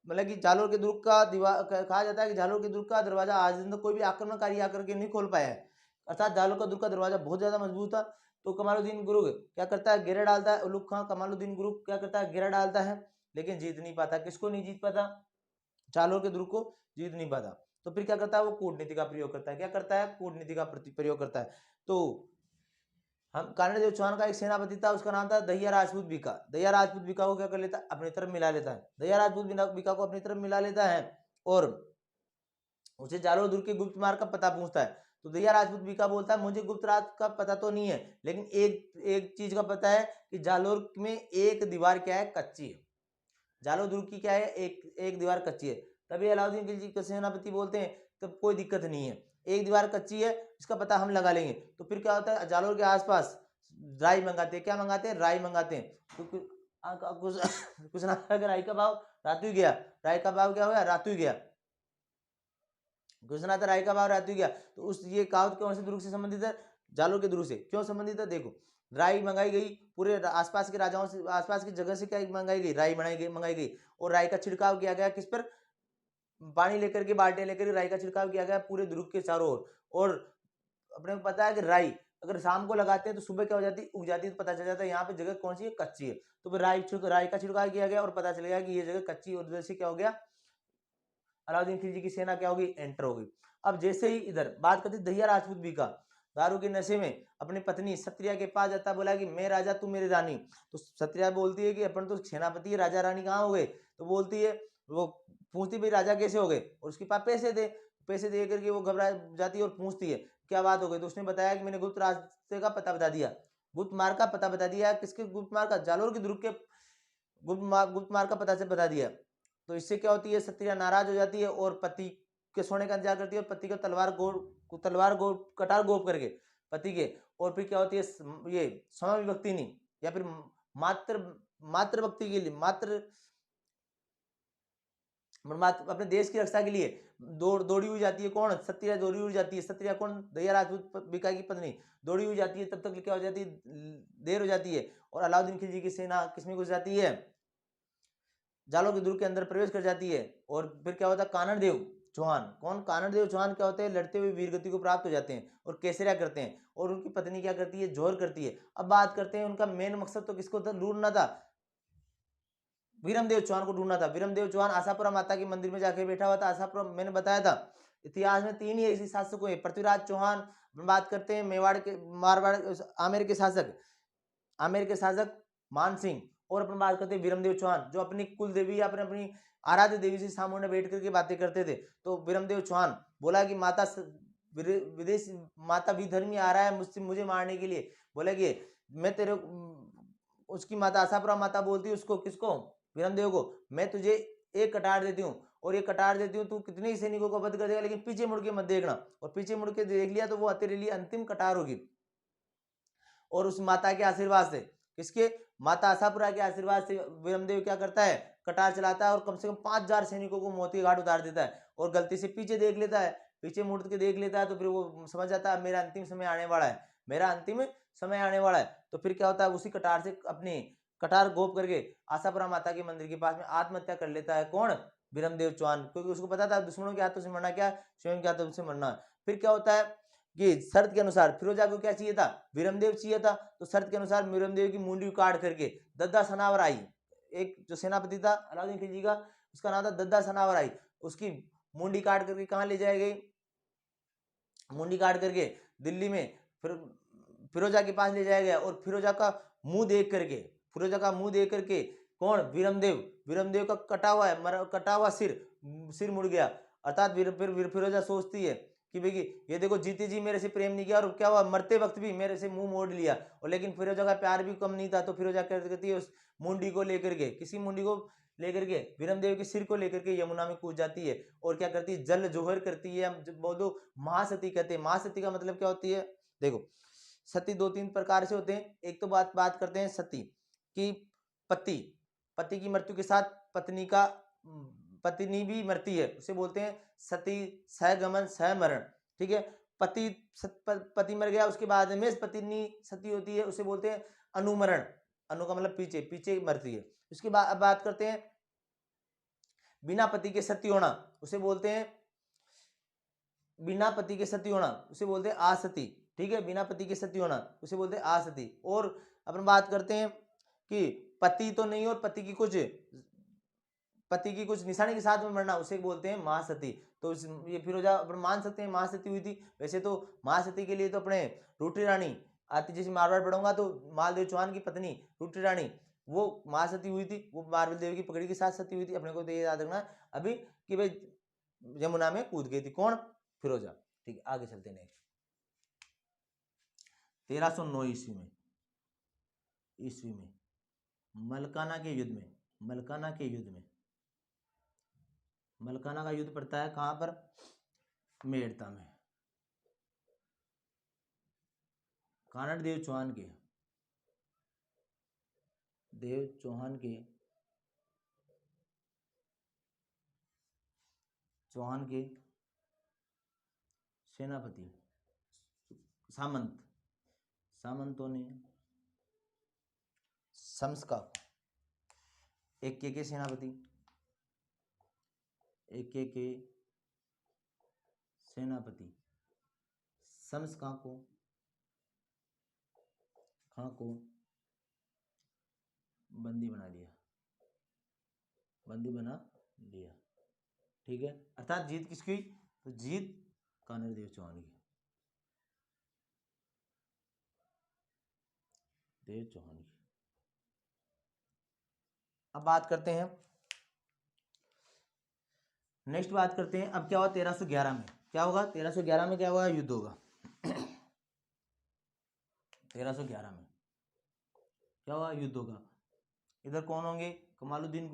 मतलब कि जालोर के दुर्ग का दीवार, कहा जाता है कि जालोर के दुर्ग का दरवाजा आज दिन तक कोई भी आक्रमणकारी आकर के नहीं खोल पाया है। अर्थात जालोर का दुर्ग का दरवाजा बहुत ज्यादा मजबूत था। तो कमालुद्दीन गुरुग क्या करता है? घेरा डालता है। उलुग खां कमालुद्दीन गुरुग क्या करता है? घेरा डालता है, लेकिन जीत नहीं पाता। किसको नहीं जीत पाता? जालोर के दुर्ग को जीत नहीं पाता। तो फिर क्या करता है? वो कूटनीति का प्रयोग करता है। क्या करता है? कूटनीति का प्रयोग करता है। तो हम कांडदेव चौहान का एक सेनापति था, उसका नाम था दहिया राजपूत बीका। दहिया राजपूत बीका को क्या कर लेता है? अपनी तरफ मिला लेता है। दहिया राजपूत बीका को अपनी तरफ मिला लेता है और उसे जालोर दुर्ग के गुप्त मार्ग का पता पूछता है। तो दहिया राजपूत बीका बोलता है मुझे गुप्त राज का पता तो नहीं है, लेकिन एक चीज का पता है कि जालोर में एक दीवार क्या है? कच्ची है। जालोर दुर्ग की क्या है? एक दीवार कच्ची है। तभी अलाउद्दीन खिलजी के सेनापति बोलते हैं तो कोई दिक्कत नहीं है, एक दीवार कच्ची है, इसका पता हम लगा लेंगे। तो फिर क्या होता है, जालोर के आसपास राई मंगाते हैं। क्या मंगाते हैं? राई मंगाते हैं। तो कुछ ना अगर राई का भाव रातु ही गया, राई का भाव क्या हुआ? रातु ही गया। कुछ ना था, राई का भाव रातु ही गया। तो उस ये कहावत कौन से दुर्ग से संबंधित है? जालोर के दुर्ग से। क्यों संबंधित है? देखो, राई मंगाई गई, पूरे आसपास के राजाओं से, आसपास की जगह से क्या मंगाई गई? राई मंगाई गई। और राई का छिड़काव किया गया किस पर? पानी लेकर के, बाल्टे लेकर राई का छिड़काव किया गया पूरे दुर्ग के चारों ओर। और अपने को पता है कि राई अगर शाम को लगाते हैं तो सुबह क्या हो जाती है? उग जाती है। तो पता चल जाता है यहाँ पे जगह कौन सी है? कच्ची है। तो फिर राई का छिड़काव किया गया और पता चल गया कि ये जगह कच्ची, और जैसे क्या हो गया, अलाउद्दीन खिलजी की सेना क्या होगी? एंटर होगी। अब जैसे ही इधर बात करते दहिया राजपूत बीका दारू के नशे में अपनी पत्नी सत्रिया के पास जाता, बोला कि मैं राजा तू मेरी रानी। तो सत्रिया बोलती है कि अपन तो सेनापति है, राजा रानी कहाँ हो गए? तो बोलती है, वो पूछती भाई राजा कैसे हो गए, और उसके पास पैसे थे। पैसे दे करके वो घबरा जाती है और पूछती है क्या बात हो गई। तो उसने बताया कि मैंने गुप्त रास्ते का पता बता दिया, गुप्त मार्ग का पता बता दिया। किसके गुप्त मार्ग का? जालोर के दुर्ग के गुप्त मार्ग का पता से बता दिया। तो इससे क्या होती है, सत्रिया नाराज हो जाती है और पति के सोने का इंतजार करती है, और पति को तलवार कटार गोप करके पति के। और फिर क्या होती है, ये समय विभक्ति नहीं, या फिर मात्र भक्ति के लिए, अपने देश की रक्षा के लिए दौड़ी हुई जाती है। कौन? सत्रिया दौड़ी हुई जाती है। सत्रिया कौन? दहिया राजपूत बीका की पत्नी दौड़ी हुई जाती है। तब तक क्या हो जाती है? देर हो जाती है, और अलाउद्दीन खिलजी की सेना किसमें घुस जाती है? जालोर के दुर्ग के अंदर प्रवेश कर जाती है। और फिर क्या होता है? कानड़देव चौहान। कौन? कानड़देव चौहान क्या होते हैं? लड़ते हुए वीरगति को प्राप्त हो जाते हैं और केसरिया करते हैं। और उनकी पत्नी क्या करती है? जोहर करती है। अब बात करते हैं, उनका मेन मकसद तो किसको था? ढूंढना था, वीरमदेव चौहान को ढूंढना था। वीरमदेव चौहान आशापुरा माता के मंदिर में जाके बैठा हुआ था। आशापुरा मैंने बताया था इतिहास में 3 ही ऐसे शासक हुए, पृथ्वीराज चौहान, बात करते हैं मेवाड़ के, मारवाड़, आमेर के शासक मान सिंह, और अपन बात करते हैं वीरमदेव चौहान, जो अपनी कुल देवी या अपनी आराध्य देवी से सामने बैठ करके बातें करते थे। तो वीरमदेव चौहान बोला कि माता विदेश माता विधर्मी आ रहा है मुझे मारने के लिए। बोला कि मैं तेरे, उसकी माता आशापुरा माता बोलती है उसको, किसको? वीरमदेव को, मैं तुझे एक कटार देती हूँ, और एक कटार देती हूँ, तू कितने ही सैनिकों को वध कर देगा, लेकिन पीछे मुड़ के मत देखना। और पीछे मुड़ के देख लिया तो वो तेरे लिए अंतिम कटार होगी। और उस माता के आशीर्वाद से किसके? माता आशापुरा के आशीर्वाद से वीरमदेव क्या करता है? कटार चलाता है और कम से कम 5,000 सैनिकों को मोती घाट उतार देता है। और गलती से पीछे देख लेता है, पीछे मुड़ के देख लेता है, तो फिर वो समझ जाता है मेरा अंतिम समय आने वाला है, मेरा अंतिम समय आने वाला है। तो फिर क्या होता है, उसी कटार से अपनी कटार गोप करके आशापुरा माता के मंदिर के पास में आत्महत्या कर लेता है। कौन? वीरमदेव चौहान, क्योंकि उसको पता था दुश्मनों के हाथों से मरना क्या, स्वयं के हाथों से मरना। फिर क्या होता है कि शर्त के अनुसार फिरोजा को क्या चाहिए था? वीरमदेव चाहिए था। तो शर्त के अनुसार वीरमदेव की मुंडी काट करके दद्दा सनावर आई, एक जो सेनापति था अलाउद्दीन खिलजी का, उसका नाम था दद्दा सनावर आई, उसकी मुंडी काट करके कहाँ ले जाई गई? मुंडी काट करके दिल्ली में फिर फिरोजा के पास ले जाया गया। और फिरोजा का मुंह देख करके, फिरोजा का मुंह देख करके कौन? वीरमदेव का कटा हुआ सिर मुड़ गया। अर्थात फिर फिरोजा सोचती है कि भाई ये देखो, जीते जी मेरे से प्रेम नहीं किया और क्या हुआ, मरते वक्त भी मेरे से मुंह मोड़ लिया। और लेकिन फिरोजा का प्यार भी कम नहीं था। तो फिरोजा क्या करती है, उस मुंडी को लेकर के, किसी मुंडी को लेकर के, वीरमदेव के सिर को लेकर के यमुना में कूद जाती है। और क्या करती है? जल जोहर करती है। हम जब बोलो महासती कहते हैं। महासती का मतलब क्या होती है? देखो, सती दो तीन प्रकार से होते हैं। एक तो बात करते हैं सती कि पति की मृत्यु के साथ पत्नी भी मरती है, उसे बोलते हैं सती, सहगमन, सहमरण। ठीक है, पति मर गया, उसके बाद में पत्नी सती होती है, उसे बोलते हैं अनुमरण। अनु का मतलब पीछे, पीछे मरती है। उसके बाद अब बात करते हैं बिना पति के सती होना, उसे बोलते हैं बिना पति के सती होना, उसे बोलते हैं आसती। ठीक है, बिना पति के सती होना उसे बोलते हैं आसती। और अपन बात करते हैं कि पति तो नहीं और पति की कुछ निशानी के साथ में मरना, उसे बोलते हैं महासती। तो ये फिरोजा अपन मान सकते हैं महासती हुई थी। वैसे तो महासती के लिए तो अपने रूठी रानी आती, जैसे मारवाड़ पढ़ूंगा तो मालदेव चौहान की पत्नी रूठी रानी वो महासती हुई थी, वो मार्बल देवी की पकड़ी के साथ सती हुई थी। अपने को तो ये याद रखना अभी कि भाई यमुना में कूद गई थी। कौन? फिरोजा। ठीक है, आगे चलते नेक्स्ट। 1309 ईस्वी में मलकाना के युद्ध में, मलकाना का युद्ध पड़ता है कहां पर? मेड़ता में। कानड़ देव चौहान के सेनापति सामंतों ने शम्सका एक के सेनापति शम्सका को बंदी बना लिया। ठीक है, अर्थात जीत किसकी हुई? तो जीत कानड़ देव चौहान की। अब बात करते हैं, नेक्स्ट बात करते हैं अब क्या हुआ 1311 में। क्या होगा 1311 में? क्या हुआ? युद्ध होगा 1311 में क्या हुआ? युद्ध होगा। इधर कौन होंगे? कमालुद्दीन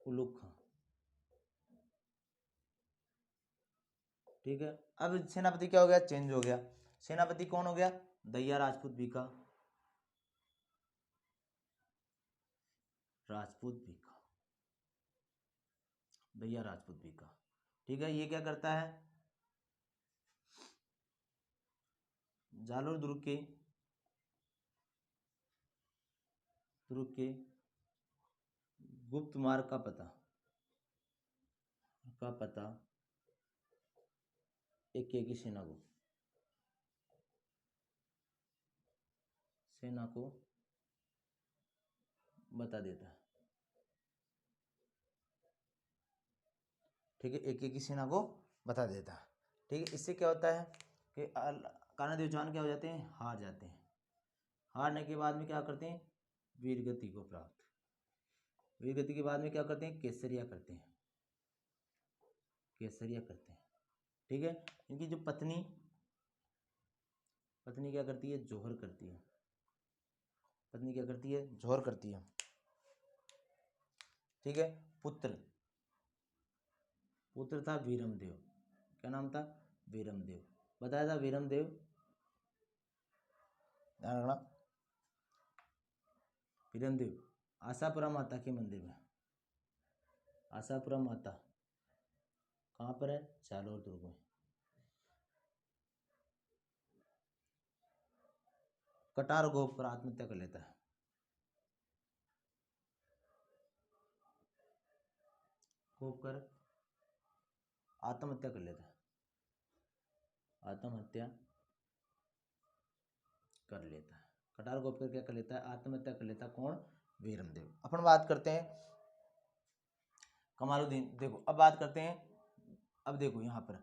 उलुग खां। ठीक है, अब सेनापति क्या हो गया? चेंज हो गया। सेनापति कौन हो गया? दैया राजपूत बीका। दैया राजपूत बीका। ठीक है, ये क्या करता है? जालोर दुर्ग के गुप्त मार्ग का पता एक की सेना को बता देता है। ठीक है, एक की सेना को बता देता है। ठीक है, इससे क्या होता है कि कानड़ देव चौहान क्या हो जाते हैं? हार जाते हैं। हारने के बाद में क्या करते हैं? वीरगति को प्राप्त। वीरगति के बाद में क्या करते हैं? केसरिया करते हैं। ठीक है, इनकी जो पत्नी क्या करती है? जौहर करती है। ठीक है, पुत्र था वीरमदेव। क्या नाम था? वीरमदेव। बताया था वीरम देव, ध्यान रखना, वीरम देव आशापुरा माता के मंदिर में। आशापुरा माता कहाँ पर है? जालोर दुर्ग में। कटार गोप पर आत्महत्या कर लेता है। गोप कर आत्महत्या कर लेता है। आत्महत्या कर लेता है। कटार गोप कर क्या कर लेता है? आत्महत्या कर लेता है। कौन? वीरम देव। अपन बात करते हैं कमालुद्दीन। देखो अब बात करते हैं, अब देखो यहां पर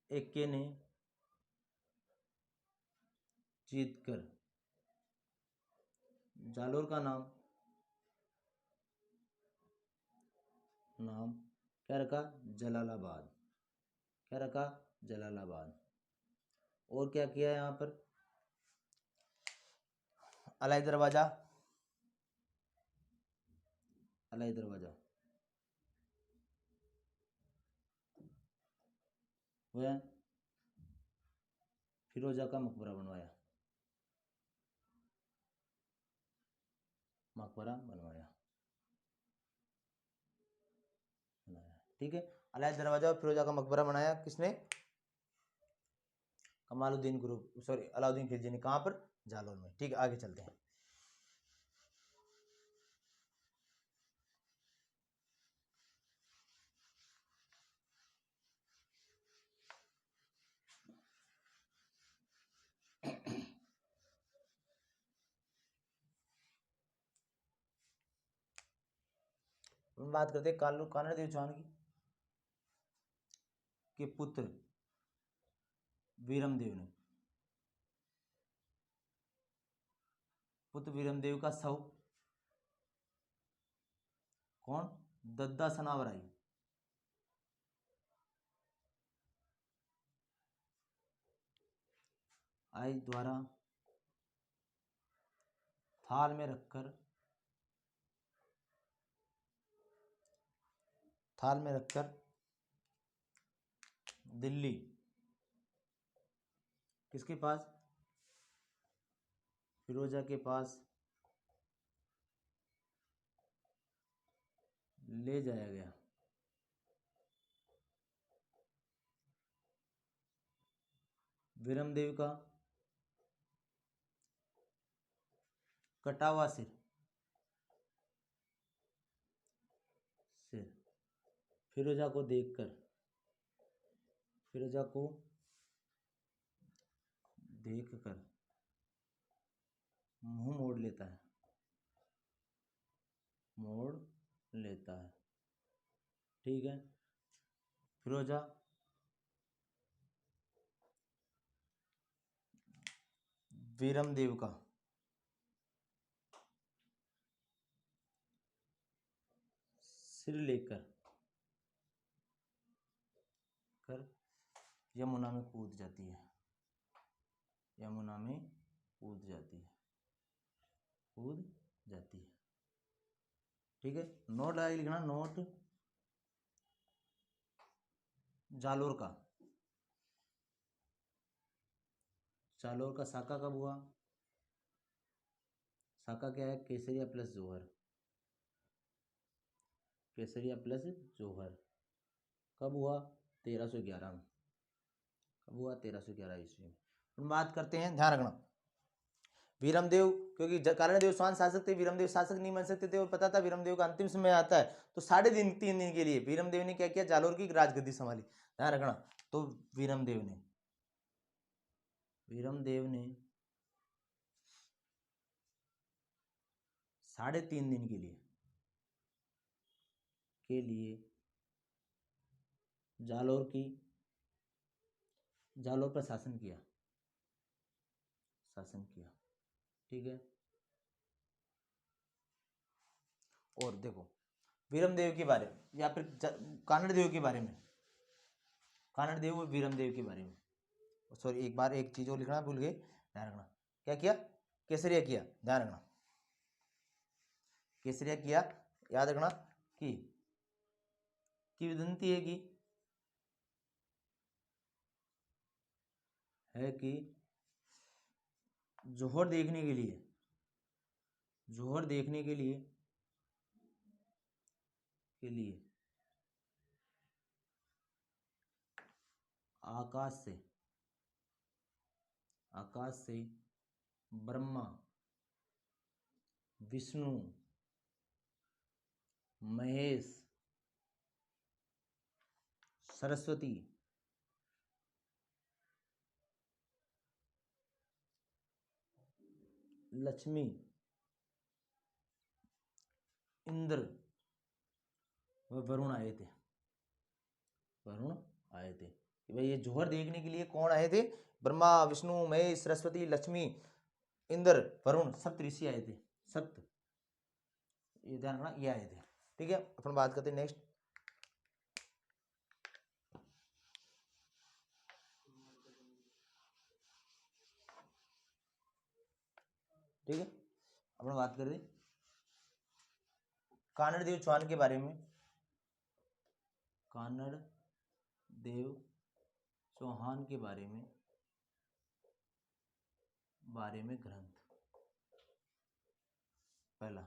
एक्के ने जीत कर जालोर का नाम क्या रखा? जलालाबाद। क्या रखा? जलालाबाद। और क्या किया यहां पर? अलाई दरवाजा, अलाई दरवाजा वह फिरोजा का मकबरा बनवाया, मकबरा बनवाया, ठीक है। अलाई दरवाजा और फिरोजा का मकबरा बनाया किसने? कमालुद्दीन ग्रुप, सॉरी अलाउद्दीन खिलजी ने। कहां पर? जालोर में। ठीक है, आगे चलते हैं। हम बात करते हैं कानड़ देव चौहान की, के पुत्र वीरम देव ने, पुत्र वीरम देव का सौ कौन? दद्दा सनावराई, आई द्वारा थाल में रखकर, थाल में रखकर दिल्ली किसके पास? फिरोजा के पास ले जाया गया। वीरम देव का कटा हुआ सिर फिरोजा को देखकर, फिरोजा को देखकर मुंह मोड़ लेता है, मोड़ लेता है, ठीक है। फिरोजा वीरम देव का सिर लेकर यमुना में कूद जाती है, यमुना में कूद जाती है, कूद जाती है, ठीक है। नोट आगे लिखना, नोट जालोर का, जालोर का साका कब हुआ? साका क्या है? केसरिया प्लस जौहर, केसरिया प्लस जौहर कब हुआ? 1311 में। कब हुआ? 1311 ईस्वी में। हम बात करते हैं, ध्यान रखना, वीरमदेव, क्योंकि कानड़देव स्वान शासक थे, वीरमदेव शासक नहीं बन सकते थे और पता था वीरमदेव का अंतिम समय आता है, तो 3.5 दिन के लिए वीरमदेव ने क्या किया? जालोर की राजगद्दी संभाली। ध्यान रखना, तो वीरमदेव ने 3.5 दिन के लिए जालोर पर शासन किया, ठीक है। और देखो वीरमदेव के बारे में या फिर कानड़देव के बारे में, कानड़देव और वीरमदेव के बारे में, सॉरी एक बार एक चीज और लिखना भूल गए, ध्यान रखना। क्या किया? केसरिया किया, ध्यान रखना, केसरिया किया, याद रखना कि विदंती है कि है कि जोहर देखने के लिए, जोहर देखने के लिए आकाश से ब्रह्मा, विष्णु, महेश, सरस्वती, लक्ष्मी, इंद्र व वरुण आए थे। वरुण आए थे कि भाई ये जोहर देखने के लिए कौन आए थे? ब्रह्मा, विष्णु, महेश, सरस्वती, लक्ष्मी, इंद्र, वरुण, सप्त ऋषि आए थे। सप्त, ये ध्यान रखना, ये आए थे। ठीक है, अपन बात करते हैं नेक्स्ट। ठीक है, अपन बात करें कानड़ देव चौहान के बारे में। कानड़ देव चौहान के बारे में ग्रंथ। पहला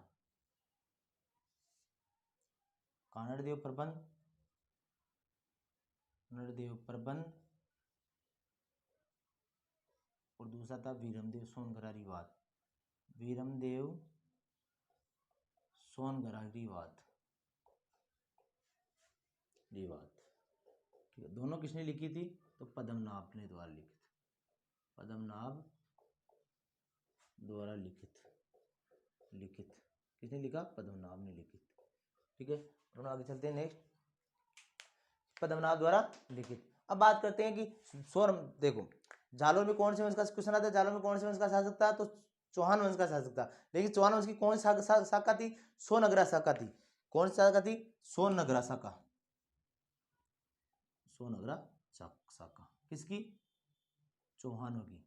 कानड़ देव प्रबंध, और दूसरा था वीरमदेव सोनगरारी वाद। वीरमदेव सोनगरारी वाद, ये बात। ठीक है, दोनों किसने लिखी थी? तो पद्मनाभ ने द्वारा लिखित, पद्मनाभ द्वारा लिखित किसने लिखा? पद्मनाभ ने लिखित। ठीक है, और आगे चलते हैं नेक्स्ट। पद्मनाभ द्वारा लिखित। अब बात करते हैं कि सोन, देखो जालोर में कौन से वंश का क्वेश्चन आता है? जालोर में कौन से वंश का शासक था? तो चौहान वंश का शासक था। लेकिन चौहान वंश की कौन सी शाखा थी? सोनगरा शाखा थी। कौन सी शाखा थी? सोनगरा शाखा। सोनगरा शाखा किसकी? चौहानों की।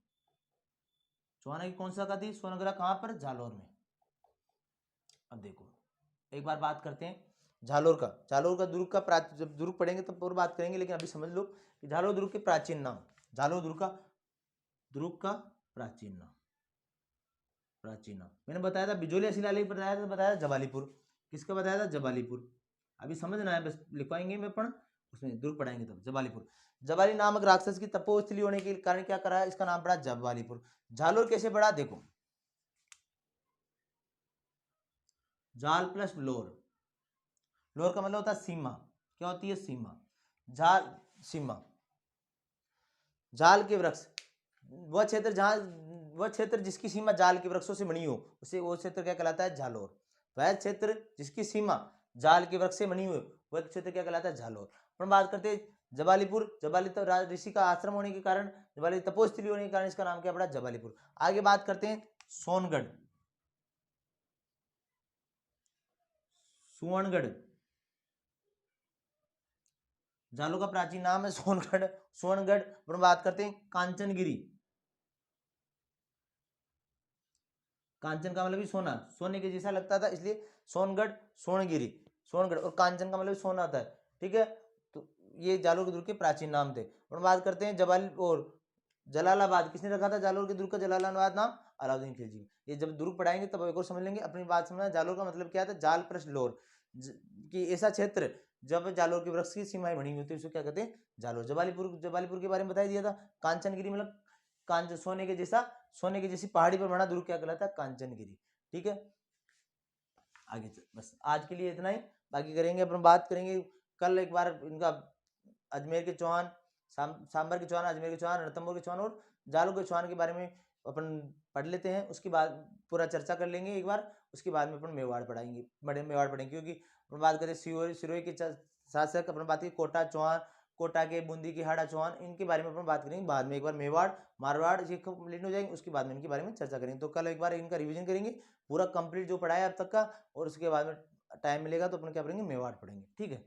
चौहानों की कौन सी शाखा थी? सोनगरा। कहां पर? जालोर में। अब देखो एक बार बात करते हैं झालोर का। झालोर का दुर्ग का जब दुर्ग पढ़ेंगे तब और बात करेंगे, लेकिन अभी समझ लो कि झालोर दुर्ग के प्राचीन नाम। झालोर दुर्ग का प्राचीन नाम। मैंने बताया था बिजोलिया शिलालेख, बताया था जबालीपुर। किसका बताया था? जबालीपुर। अभी समझना है, बस लिखवाएंगे मैं पण उसमें दुर्ग पढ़ाएंगे तब। जबालीपुर। जबाली नामक राक्षस की तपोस्थली होने के कारण क्या करा? इसका नाम पड़ा जबालीपुर। झालोर कैसे पड़ा? देखो जाल प्लस लोर। लोर का मतलब होता है सीमा। क्या होती है? सीमा। जाल सीमा। जाल के वृक्ष, वह क्षेत्र जिसकी सीमा जाल के वृक्षों से बनी हो, उसे वो क्षेत्र क्या कहलाता है? झालोर। वह क्षेत्र जिसकी सीमा जाल के वृक्ष से बनी हुई, वह क्षेत्र क्या कहलाता है? झालोर। अपन बात करते हैं जबालीपुर। जबाली तो ऋषि का आश्रम होने के कारण, जबाली तपोस्थली होने के कारण इसका नाम क्या पड़ा? जबालीपुर। आगे बात करते हैं सोनगढ़। सुवर्णगढ़, जालों का प्राचीन नाम है सोनगढ़। अपन बात करते हैं कांचनगिरी। कांचन का मतलब भी सोना, सोने के जैसा लगता था, इसलिए सोनगढ़, सोनगिरी, सोनगढ़। और कांचन का मतलब भी सोना था। ठीक है, तो ये जालोर के दुर्ग के प्राचीन नाम थे। अपन बात करते हैं जबाल और जलालाबाद। किसने रखा था जालोर के दुर्ग का जलालाबाद नाम? अलाउद्दीन खिलजी। ये जब दुर्ग पढ़ाएंगे तब एक और समझ लेंगे। अपनी बात समझना, जालोर का मतलब क्या था? जाल प्लस लोर, कि ऐसा क्षेत्र जब जालोर के वृक्ष की सीमाएं बनी हुई थी उसको क्या कहते हैं? जालोर। जबालीपुर के बारे में बता दिया था। कांचनगिरी मतलब कांच सोने की जैसी पहाड़ी पर बना दुर्ग क्या कहलाता है? कांचनगिरी। ठीक है, आगे बस आज के लिए इतना ही। बाकी करेंगे अपन, बात करेंगे कल एक बार इनका अजमेर के चौहान, सांबर के चौहान, अजमेर के चौहान, रणथंभौर के चौहान और जालोर के चौहान के बारे में अपन पढ़ लेते हैं। उसके बाद पूरा चर्चा कर लेंगे एक बार। उसके बाद में अपन मेवाड़ पढ़ाएंगे, मेवाड़ पढ़ेंगे, क्योंकि अपन बात करें सिरोही के शासक, अपन बात करें कोटा चौहान, कोटा के, बूंदी के हाड़ा चौहान, इनके बारे में अपन बात करेंगे बाद में। एक बार मेवाड़, मारवाड़ ये कंप्लीट हो जाएंगे, उसके बाद में इनके बारे में चर्चा करेंगे। तो कल एक बार इनका रिवीजन करेंगे पूरा कंप्लीट जो पढ़ाया अब तक का, और उसके बाद में टाइम मिलेगा तो अपन क्या पढ़ेंगे? मेवाड़ पढ़ेंगे। ठीक है।